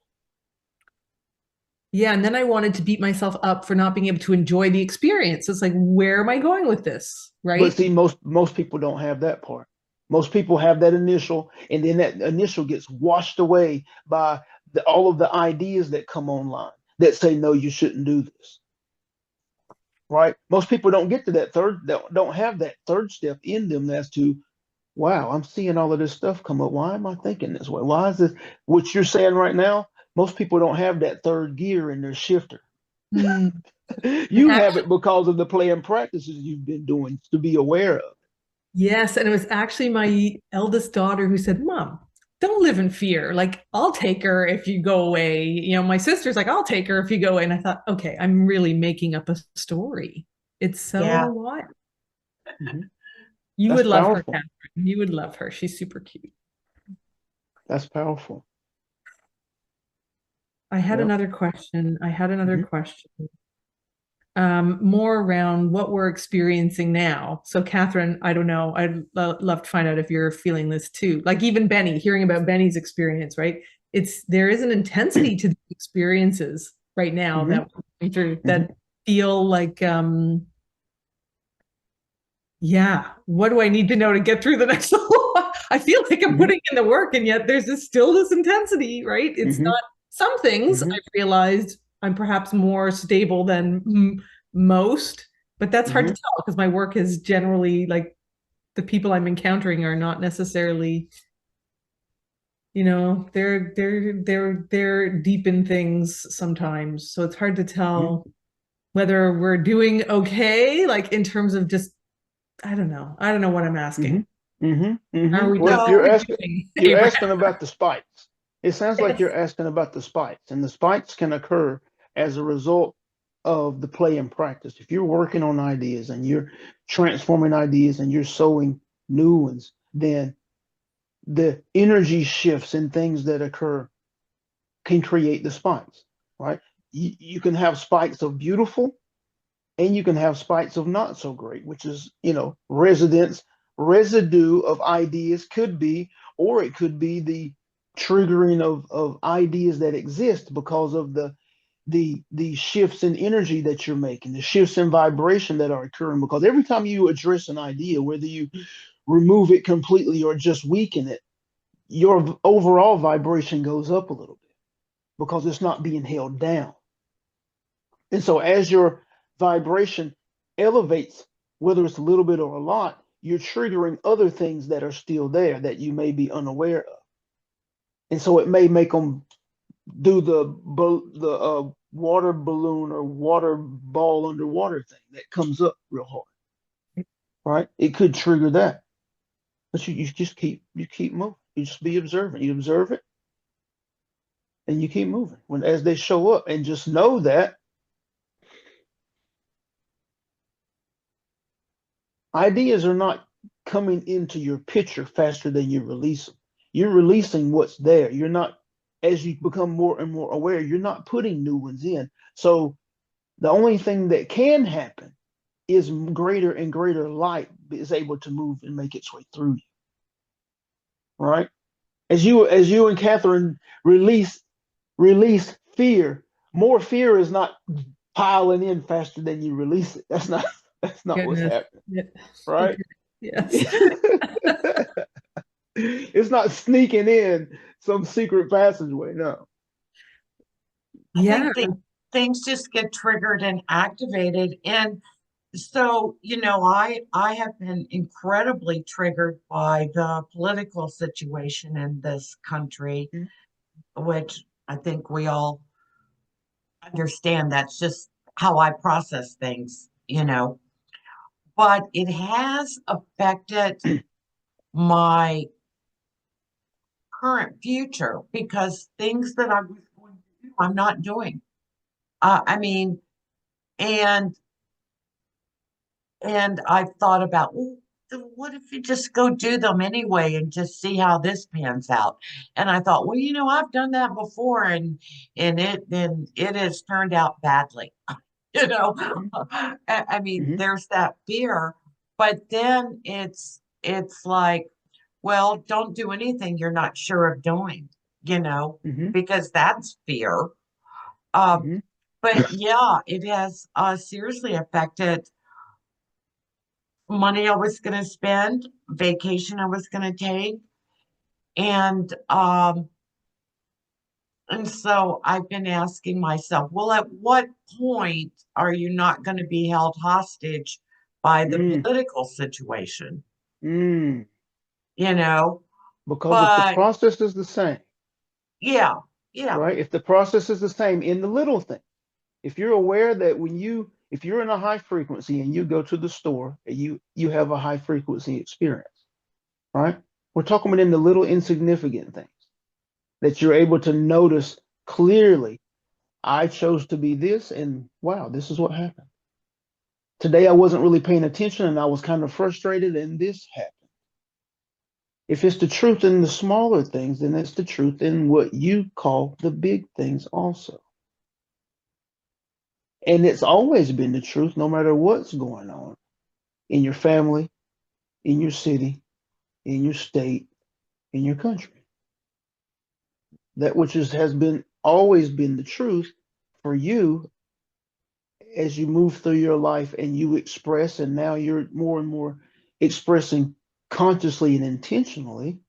Yeah. And then I wanted to beat myself up for not being able to enjoy the experience. It's like, where am I going with this? But Right. see, most people don't have that part. Most people have that initial, and then that initial gets washed away by all of the ideas that come online that say, no, you shouldn't do this. Right? Most people don't get to that third, don't have that third step in them as to, wow, I'm seeing all of this stuff come up. Why am I thinking this way? Why is this what you're saying right now? Most people don't have that third gear in their shifter. Mm. You have Actually, it because of the play and practices you've been doing to be aware of. yes, and it was actually my eldest daughter who said, "Mom, don't live in fear. Like, I'll take her if you go away." My sister's like, "I'll take her if you go away." And I thought, okay, I'm really making up a story. It's so Yeah. wild. Mhm. You That's would love her, powerful. Catherine. You would love her. She's super cute. That's powerful. I had Yeah. another question. Hmm. More around what we're experiencing now. So, Catherine, I don't know. I'd love to find out if you're feeling this too. Like even Benny, hearing about Benny's experience, right? There is an intensity to the experiences right now Hmm. that we're going through Hmm. that feel like, yeah, what do I need to know to get through the next level? I feel like I'm Hmm. putting in the work, and yet there's still this intensity, right? It's Hmm. not some things Hmm. I've realized I'm perhaps more stable than most, but that's hard to Hmm. tell because my work is generally like the people I'm encountering are not necessarily, they're deep in things sometimes. So it's hard to Hmm. tell whether we're doing okay, like in terms of just, I don't know. I don't know what I'm Hmm. asking. Hmm. How Hmm. are we Well, doing? How So, are we doing, you're Abraham? asking about the spikes. It sounds like Yes. you're asking about the spikes, and the spikes can occur as a result of the play and practice. If you're working on ideas and you're transforming ideas and you're sowing new ones, then the energy shifts and things that occur can create the spikes, right? You can have spikes of beautiful and you can have spikes of not so great, which is, residue of ideas could be, or it could be the triggering of ideas that exist because of the shifts in energy that you're making, the shifts in vibration that are occurring. Because every time you address an idea, whether you remove it completely or just weaken it, your overall vibration goes up a little bit because it's not being held down. And so as your vibration elevates, whether it's a little bit or a lot, you're triggering other things that are still there that you may be unaware of. And so it may make them do the water balloon or water ball underwater thing that comes up real hard, right? It could trigger that. But you just keep moving. You just be observant. You observe it and you keep moving when as they show up, and just know that ideas are not coming into your picture faster than you release them. You're releasing what's there. You're not, as you become more and more aware, you're not putting new ones in. So the only thing that can happen is greater and greater light is able to move and make its way through you. Right? As you and Catherine release fear, more fear is not piling in faster than you release it. That's not what's Goodness. happening. Yeah. Right? Okay. Yes. It's not sneaking in some secret passageway. No. I Yeah. think things just get triggered and activated. And so, I have been incredibly triggered by the political situation in this country, Mhm. which I think we all understand. That's just how I process things. But it has affected my current future because things that I was going to do, I'm not doing. I mean, and I've thought about, well, what if you just go do them anyway and just see how this pans out? And I thought, well, I've done that before, and it has turned out badly. You know, Mhm. I mean, Mhm. there's that fear, but then it's like, well, don't do anything you're not sure of doing, Mhm. because that's fear. Um, Mhm. but yeah, it has seriously affected money I was going to spend, vacation I was going to take, and um, and so I've been asking myself, well, at what point are you not going to be held hostage by the Mm. political situation? Mm. You know, Because if the but process is the same, yeah, yeah, right? If the process is the same in the little thing, If you're aware that if you're in a high frequency and you go to the store and you have a high frequency experience, right? We're talking about in the little insignificant things that you're able to notice clearly. I chose to be this, and wow, this is what happened. Today I wasn't really paying attention and I was kind of frustrated, and this happened. If it's the truth in the smaller things, then it's the truth in what you call the big things also. And it's always been the truth, no matter what's going on in your family, in your city, in your state, in your country. That which has been always been the truth for you as you move through your life and you express, and now you're more and more expressing consciously and intentionally.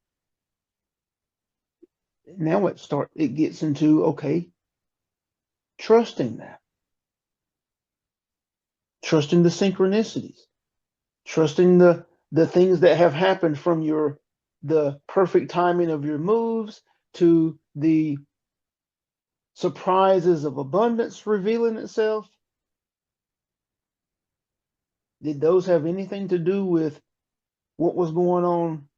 Now it gets into, okay, trusting that, trusting the synchronicities, trusting the things that have happened from the perfect timing of your moves to the surprises of abundance revealing itself. Did those have anything to do with what was going on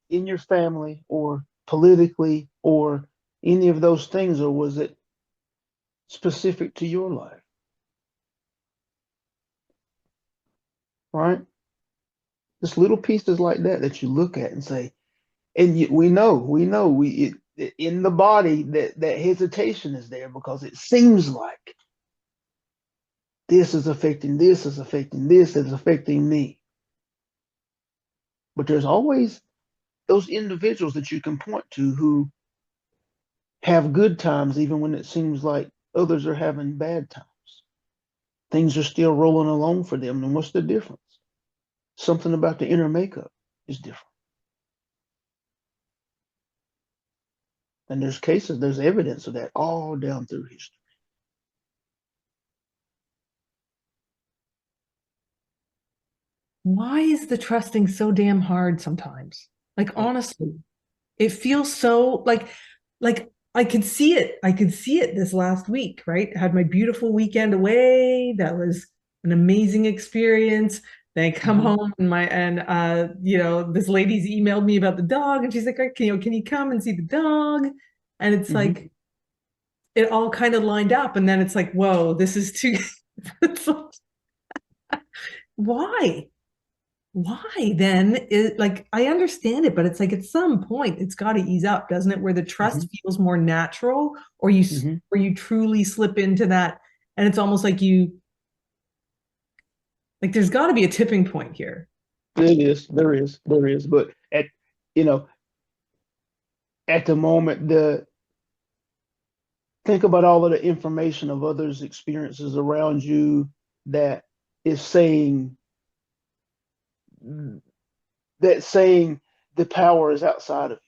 in your family or politically or any of those things, or was it specific to your life? Right? Just little pieces like that you look at and say, and we know in the body that hesitation is there because it seems like this is affecting this is affecting this is affecting me. But there's always those individuals that you can point to who have good times even when it seems like others are having bad times. Things are still rolling along for them. And what's the difference? Something about the inner makeup is different. And there's evidence of that all down through history. Why is the trusting so damn hard sometimes? Like, honestly, it feels so like I could see it. I could see it this last week, right? I had my beautiful weekend away. That was an amazing experience. Then I come home and this lady's emailed me about the dog, and she's like, can you come and see the dog? And it's like it all kind of lined up, and then it's like, whoa, this is too. Why? Why then like I understand it, but it's like at some point it's got to ease up, doesn't it, where the trust feels more natural, or you truly slip into that, and it's almost like there's got to be a tipping point here. There is, but at the moment, think about all of the information of others' experiences around you that is saying the power is outside of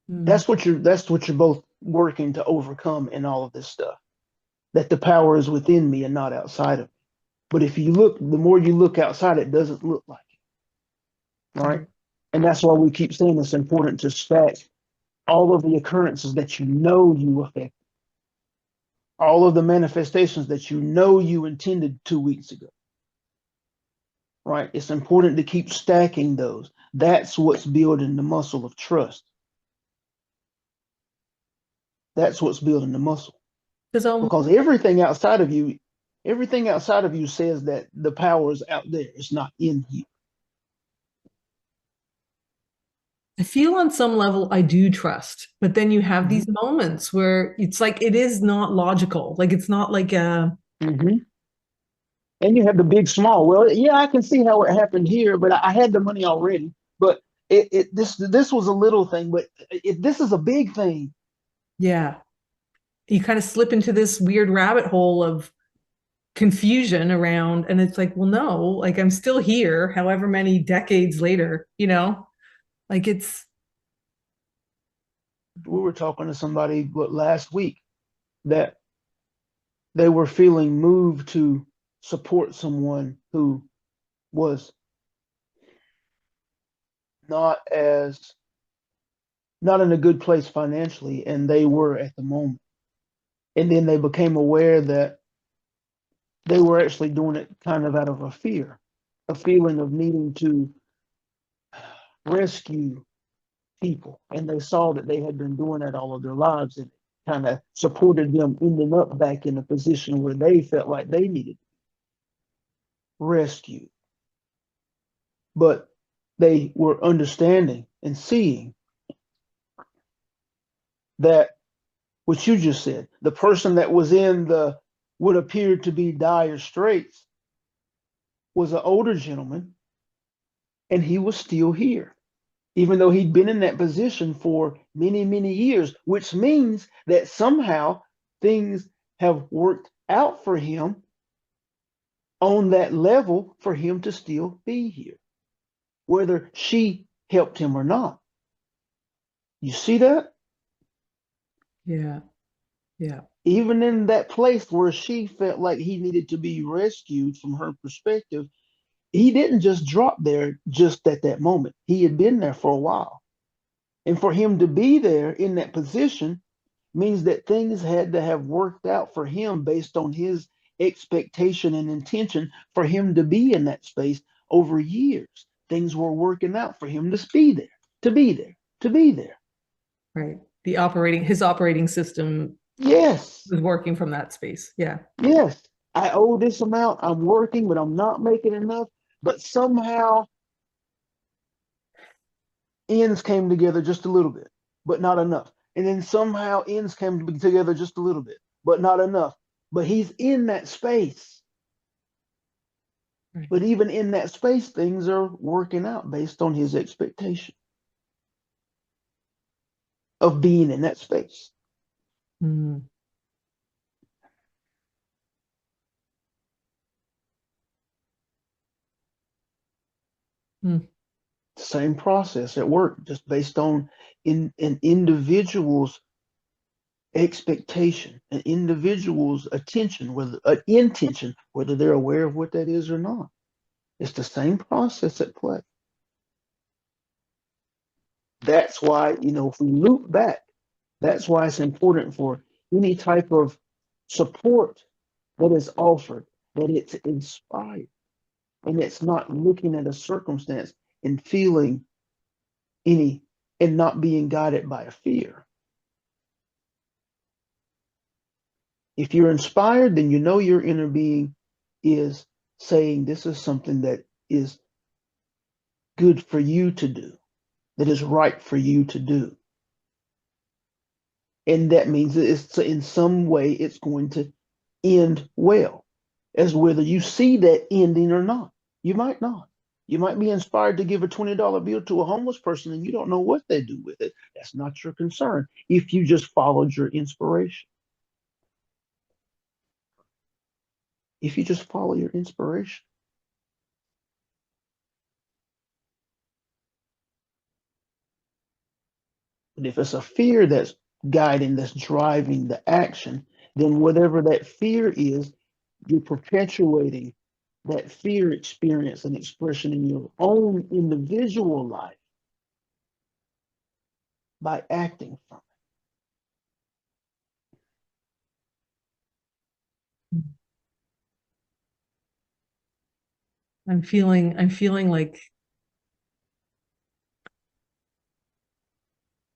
you. That's what you're both working to overcome in all of this stuff. That the power is within me and not outside of me. But if you look, the more you look outside, it doesn't look like it. Right? And that's why we keep saying it's important to stack all of the occurrences that you affect, all of the manifestations that you intended 2 weeks ago. Right? It's important to keep stacking those. That's what's building the muscle of trust. That's what's building the muscle. Because everything outside of you says that the power is out there. It's not in you. I feel on some level I do trust, but then you have these moments where it's like it is not logical. Like it's not like a. And you have the big small. Well, yeah, I can see how it happened here, but I had the money already. But this was a little thing, but this is a big thing. Yeah. You kind of slip into this weird rabbit hole of confusion around, and it's like, well, no, like I'm still here, however many decades later, like it's. We were talking to somebody last week that they were feeling moved to support someone who was not in a good place financially, and they were at the moment. And then they became aware that they were actually doing it kind of out of a fear, a feeling of needing to rescue people. And they saw that they had been doing that all of their lives, and kind of supported them ending up back in a position where they felt like they needed rescue. But they were understanding and seeing that what you just said, the person that was in the what appeared to be dire straits was an older gentleman, and he was still here, even though he'd been in that position for many, many years, which means that somehow things have worked out for him on that level for him to still be here, whether she helped him or not. You see that? Yeah. Yeah. Even in that place where she felt like he needed to be rescued from her perspective, he didn't just drop there just at that moment. He had been there for a while. And for him to be there in that position means that things had to have worked out for him based on his expectation and intention for him to be in that space over years. Things were working out for him to be there, to be there, to be there. Right. His operating system Yes. was working from that space. Yeah. Yes. I owe this amount. I'm working, but I'm not making enough. But somehow ends came together just a little bit, but not enough. And then somehow ends came together just a little bit, but not enough. But he's in that space. Right. But even in that space, things are working out based on his expectation of being in that space. Mm. Mm. Same process at work, just based on an individual's expectation, an individual's attention, whether intention, whether they're aware of what that is or not. It's the same process at play. That's why, if we loop back, that's why it's important for any type of support that is offered, that it's inspired, and it's not looking at a circumstance and feeling any and not being guided by a fear. If you're inspired, then you know your inner being is saying this is something that is good for you to do, that is right for you to do. And that means that it's in some way it's going to end well, as whether you see that ending or not. You might not. You might be inspired to give a $20 bill to a homeless person and you don't know what they do with it. That's not your concern if you just followed your inspiration. If you just follow your inspiration. But if it's a fear that's guiding, that's driving the action, then whatever that fear is, you're perpetuating that fear experience and expression in your own individual life by acting from Mm. I'm feeling like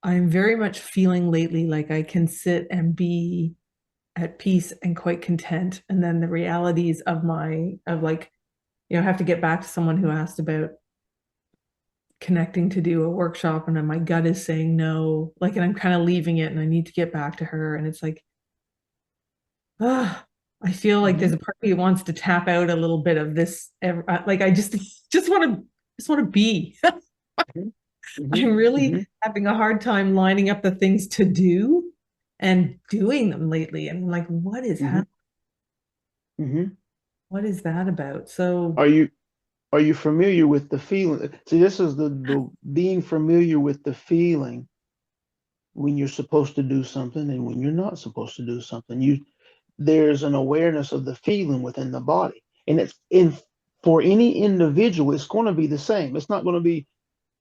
I'm very much feeling lately like I can sit and be at peace and quite content. And then the realities of like, I have to get back to someone who asked about connecting to do a workshop, and then my gut is saying no, like, and I'm kind of leaving it and I need to get back to her. And it's like, I feel like there's a part of me who wants to tap out a little bit of this. Like I just want to be. I'm really having a hard time lining up the things to do and doing them lately. And I'm like, what is happening? What is that about? So Are you familiar with the feeling? See, this is the being familiar with the feeling when you're supposed to do something and when you're not supposed to do something. There's an awareness of the feeling within the body. And it's in for any individual, it's going to be the same. It's not going to be,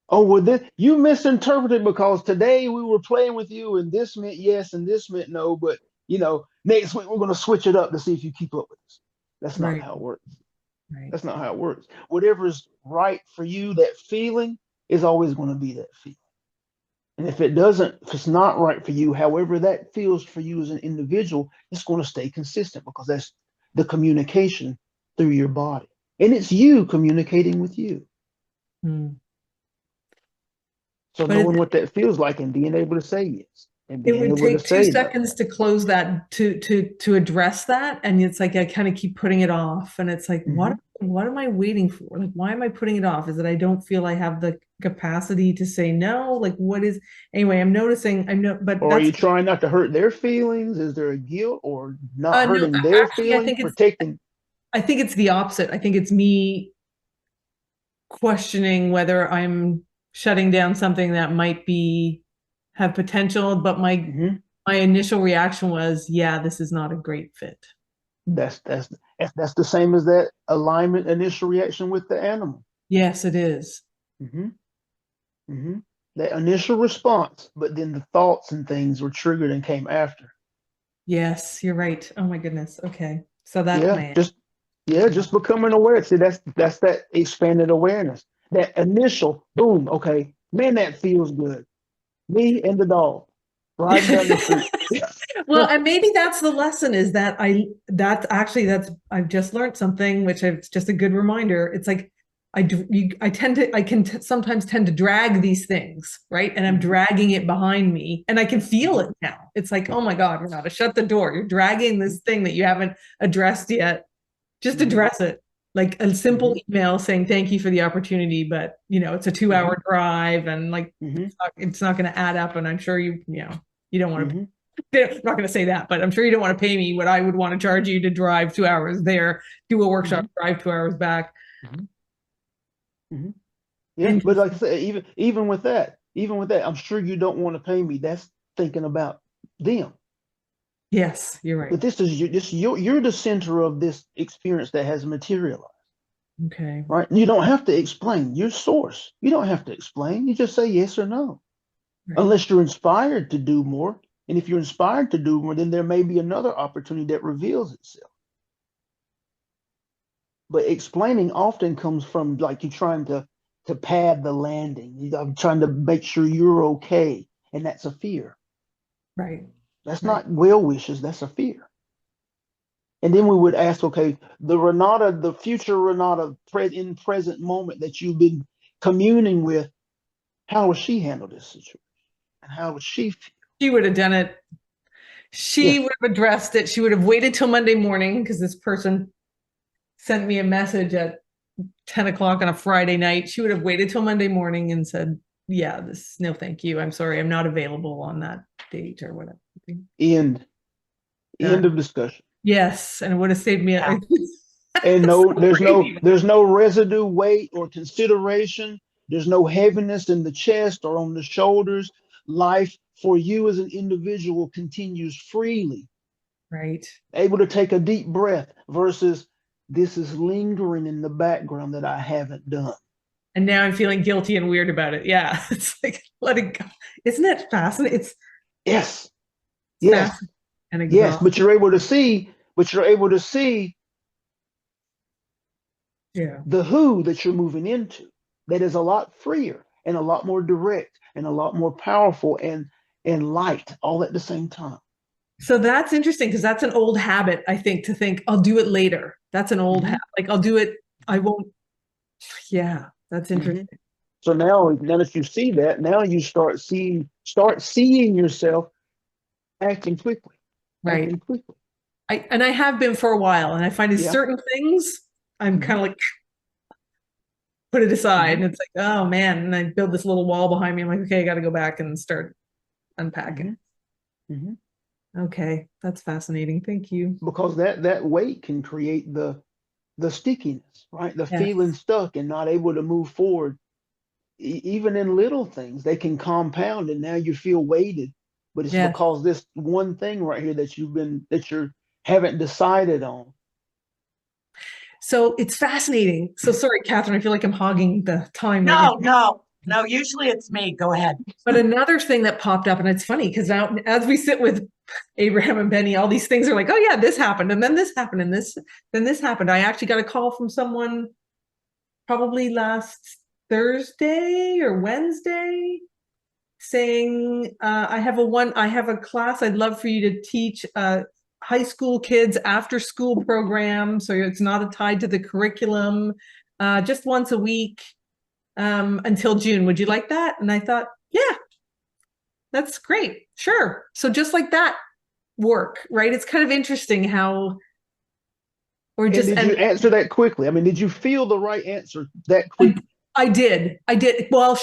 oh, well, you misinterpreted because today we were playing with you and this meant yes and this meant no. But next week we're going to switch it up to see if you keep up with us. That's not Right. how it works. Right. That's not how it works. Whatever's right for you, that feeling is always going to be that feeling. And if it's not right for you, however that feels for you as an individual, it's going to stay consistent because that's the communication through your body. And it's you communicating with you. Hmm. So But knowing what that feels like and being able to say yes. And it being would able to take 2 say no. seconds to close that, to address that. And it's like I kind of keep putting it off. And it's like, what am I waiting for? Like, why am I putting it off? Is it I don't feel I have the capacity to say no? Like, what is, anyway, I'm noticing, but Or are that's, you trying not to hurt their feelings? Is there a guilt or not no, hurting their actually, feelings, protecting? I think it's the opposite. I think it's me questioning whether I'm shutting down something that might have potential, but my initial reaction was, yeah, this is not a great fit. That's the same as that alignment initial reaction with the animal. Yes, it is. That initial response, but then the thoughts and things were triggered and came after. Yes, you're right. Oh my goodness. Okay. So that's just becoming aware. See, that's that expanded awareness. That initial boom, okay, man, that feels good. Me and the dog riding down the street. Well, and maybe that's the lesson, is that I've just learned something, which it's just a good reminder. It's like sometimes tend to drag these things, right? And I'm dragging it behind me, and I can feel it now. It's like, oh my God, Renata, shut the door. You're dragging this thing that you haven't addressed yet. Just address it. Like a simple email saying thank you for the opportunity, but it's a 2-hour drive, and like it's not going to add up. And I'm sure you don't want to. I'm not going to say that, but I'm sure you don't want to pay me what I would want to charge you to drive 2 hours there, do a workshop, drive 2 hours back. Yeah, but like I said, even with that, I'm sure you don't want to pay me. That's thinking about them. Yes, you're right. But you're the center of this experience that has materialized. Okay. Right? You don't have to explain your source. You don't have to explain. You just say yes or no. Right. Unless you're inspired to do more. And if you're inspired to do more, then there may be another opportunity that reveals itself. But explaining often comes from like you're trying to pad the landing. I'm trying to make sure you're okay. And that's a fear. Right. That's not well wishes, that's a fear. And then we would ask, okay, the future Renata in present moment that you've been communing with, how would she handle this situation? And how would she feel? She would have done it. She would have addressed it. She would have waited till Monday morning, because this person sent me a message at 10 o'clock on a Friday night. She would have waited till Monday morning and said, yeah, no, thank you. I'm sorry. I'm not available on that date or whatever. End of discussion. Yes. And it would have saved me. Yeah. And there's no residue, weight, or consideration. There's no heaviness in the chest or on the shoulders. Life for you as an individual continues freely. Right. Able to take a deep breath versus this is lingering in the background that I haven't done. And now I'm feeling guilty and weird about it. Yeah. It's like, let it go. Isn't it fascinating? Yes. And exhausting. Yes, but you're able to see, the who that you're moving into, that is a lot freer and a lot more direct and a lot more powerful and light all at the same time. So that's interesting, because that's an old habit, I think, to think I'll do it later. That's an old habit. Like I'll do it. I won't. Yeah, that's interesting. So now that you see that, now you start seeing yourself acting quickly. Right. Acting quickly. I have been for a while, and I find in certain things I'm kind of like put it aside, and it's like, oh man, and I build this little wall behind me. I'm like, okay, I got to go back and start unpacking. Okay, that's fascinating. Thank you. Because that weight can create the stickiness, right? The feeling stuck and not able to move forward. Even in little things, they can compound, and now you feel weighted. But it's because this one thing right here that you haven't decided on. So it's fascinating. So sorry, Catherine, I feel like I'm hogging the time. No. No, usually it's me. Go ahead. But another thing that popped up, and it's funny because now as we sit with Abraham and Benny, all these things are like, oh yeah, this happened, and then this happened, and then this happened. I actually got a call from someone probably last Thursday or Wednesday saying, I have a class I'd love for you to teach high school kids after school program. So it's not tied to the curriculum, just once a week until June. Would you like that? And I thought, yeah, that's great. Sure. So just like that work, right? It's kind of interesting how, or And just, did you answer that quickly? I mean, did you feel the right answer that quickly? I did. Well,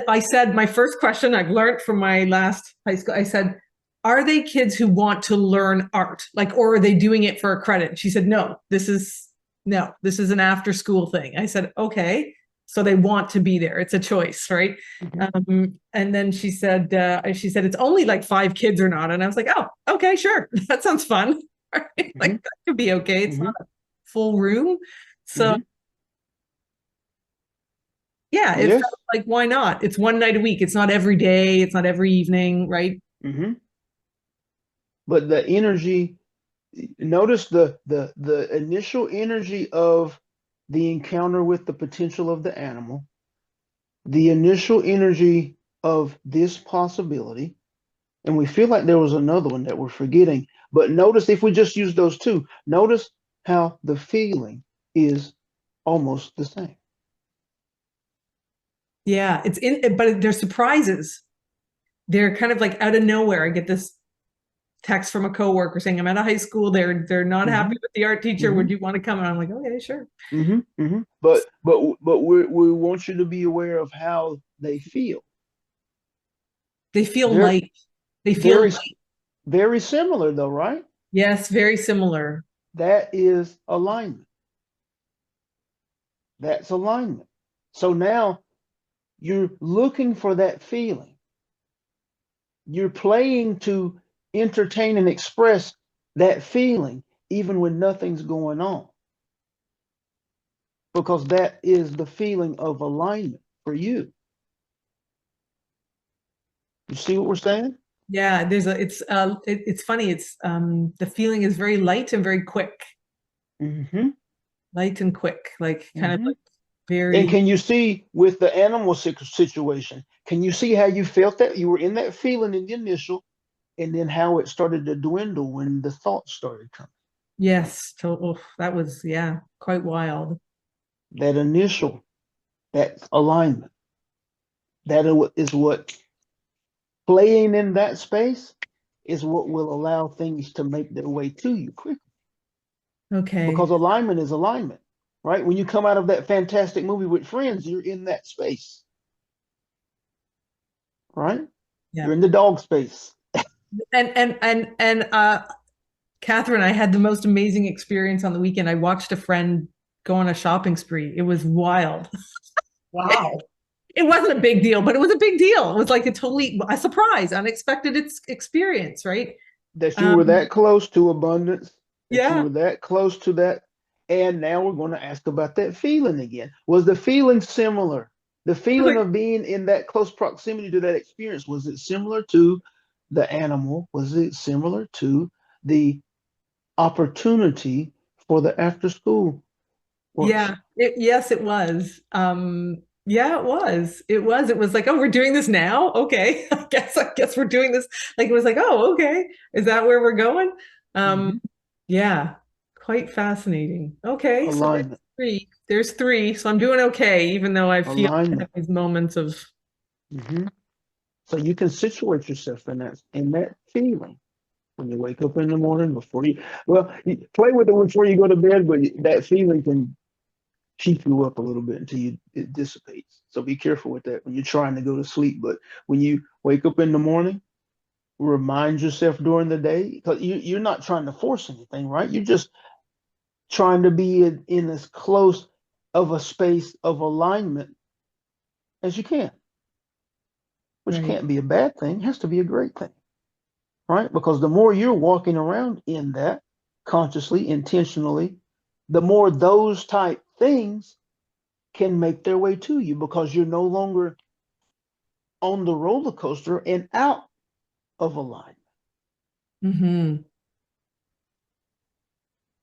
I said my first question I've learned from my last high school. I said, are they kids who want to learn art? Like, or are they doing it for a credit? She said, no, this is an after school thing. I said, okay. So they want to be there. It's a choice, right? Mm-hmm. And then she said, it's only like 5 kids or not. And I was like, oh, okay, sure. That sounds fun. Right? Mm-hmm. Like that could be okay. It's not a full room. So yeah, it Yes. felt like, why not? It's one night a week. It's not every day. It's not every evening, right? Mm-hmm. But the energy, notice the initial energy of the encounter with the potential of the animal, the initial energy of this possibility, and we feel like there was another one that we're forgetting. But notice if we just use those two, notice how the feeling is almost the same. Yeah, but they're surprises. They're kind of like out of nowhere. I get this text from a coworker saying, I'm at a high school. They're not happy with the art teacher. Would you want to come? And I'm like, okay, sure. But we want you to be aware of how they feel. They feel light. They feel light. Very similar though, right? Yes, very similar. That is alignment. That's alignment. So now you're looking for that feeling. You're playing to entertain and express that feeling, even when nothing's going on. Because that is the feeling of alignment for you. You see what we're saying? Yeah, it's funny. It's the feeling is very light and very quick. Light and quick, like kind of like very. And can you see with the animal situation, can you see how you felt that? You were in that feeling in the initial, and then how it started to dwindle when the thoughts started coming. Yes, that was, yeah, quite wild. That initial, that alignment, that is what playing in that space is what will allow things to make their way to you quickly. Okay. Because alignment is alignment, right? When you come out of that fantastic movie with friends, you're in that space, right? Yeah. You're in the dog space. And Catherine, I had the most amazing experience on the weekend. I watched a friend go on a shopping spree. It was wild. Wow. It wasn't a big deal, but it was a big deal. It was like a surprise, unexpected experience, right? That you were that close to abundance. That you Yeah. were that close to that. And now we're going to ask about that feeling again. Was the feeling similar? The feeling of being in that close proximity to that experience, was it similar to the animal? Was it similar to the opportunity for the after school workshop? Yeah, yes, it was. Yeah, it was like, oh, we're doing this now. Okay. I guess we're doing this. Like, it was like, oh, okay. Is that where we're going? Yeah, quite fascinating. Okay. So Alignment. there's 3. So I'm doing okay, even though I feel I Alignment. have these moments of. So you can situate yourself in that feeling when you wake up in the morning you play with it before you go to bed, but that feeling can keep you up a little bit until it dissipates. So be careful with that when you're trying to go to sleep. But when you wake up in the morning, remind yourself during the day, because you're not trying to force anything, right? You're just trying to be in as close of a space of alignment as you can, which can't be a bad thing. It has to be a great thing, right? Because the more you're walking around in that consciously, intentionally, the more those type things can make their way to you, because you're no longer on the roller coaster and out of alignment, Mm-hmm.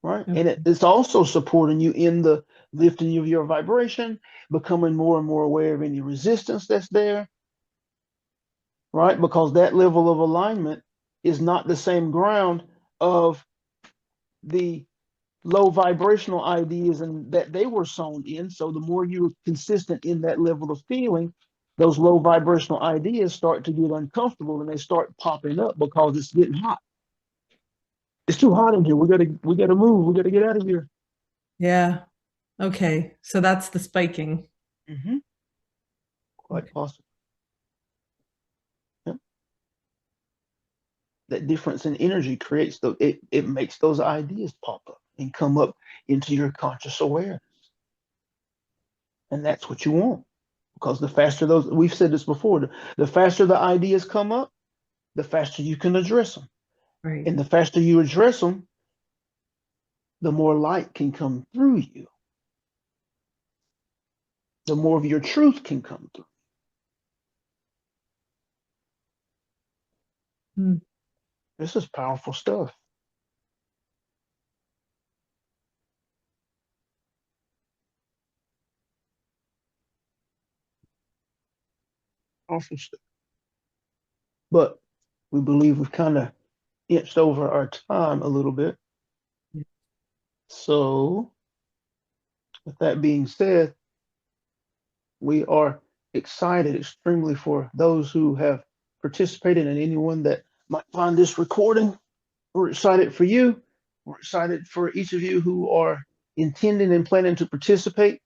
right? Okay. And it's also supporting you in the lifting of your vibration, becoming more and more aware of any resistance that's there, right? Because that level of alignment is not the same ground of the low vibrational ideas and that they were sown in. So the more you're consistent in that level of feeling, those low vibrational ideas start to get uncomfortable and they start popping up because it's getting hot. It's too hot in here. We gotta move. We gotta get out of here. Yeah. Okay. So that's the spiking. Mm-hmm. Quite Okay. possible. Yep. That difference in energy creates it makes those ideas pop up and come up into your conscious awareness. And that's what you want. Because the faster those, we've said this before, the faster the ideas come up, the faster you can address them. Right. And the faster you address them, the more light can come through you. The more of your truth can come through. Mm. This is powerful stuff. Powerful stuff. But we believe we've kind of inched over our time a little bit. Yeah. So, with that being said, we are excited extremely for those who have participated and anyone that might find this recording. We're excited for you. We're excited for each of you who are intending and planning to participate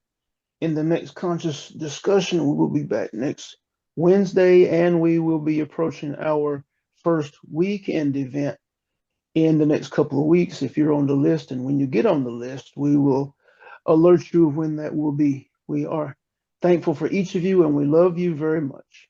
in the next conscious discussion. We will be back next Wednesday and we will be approaching our first weekend event in the next couple of weeks. If you're on the list and when you get on the list, we will alert you of when that will be. We are thankful for each of you and we love you very much.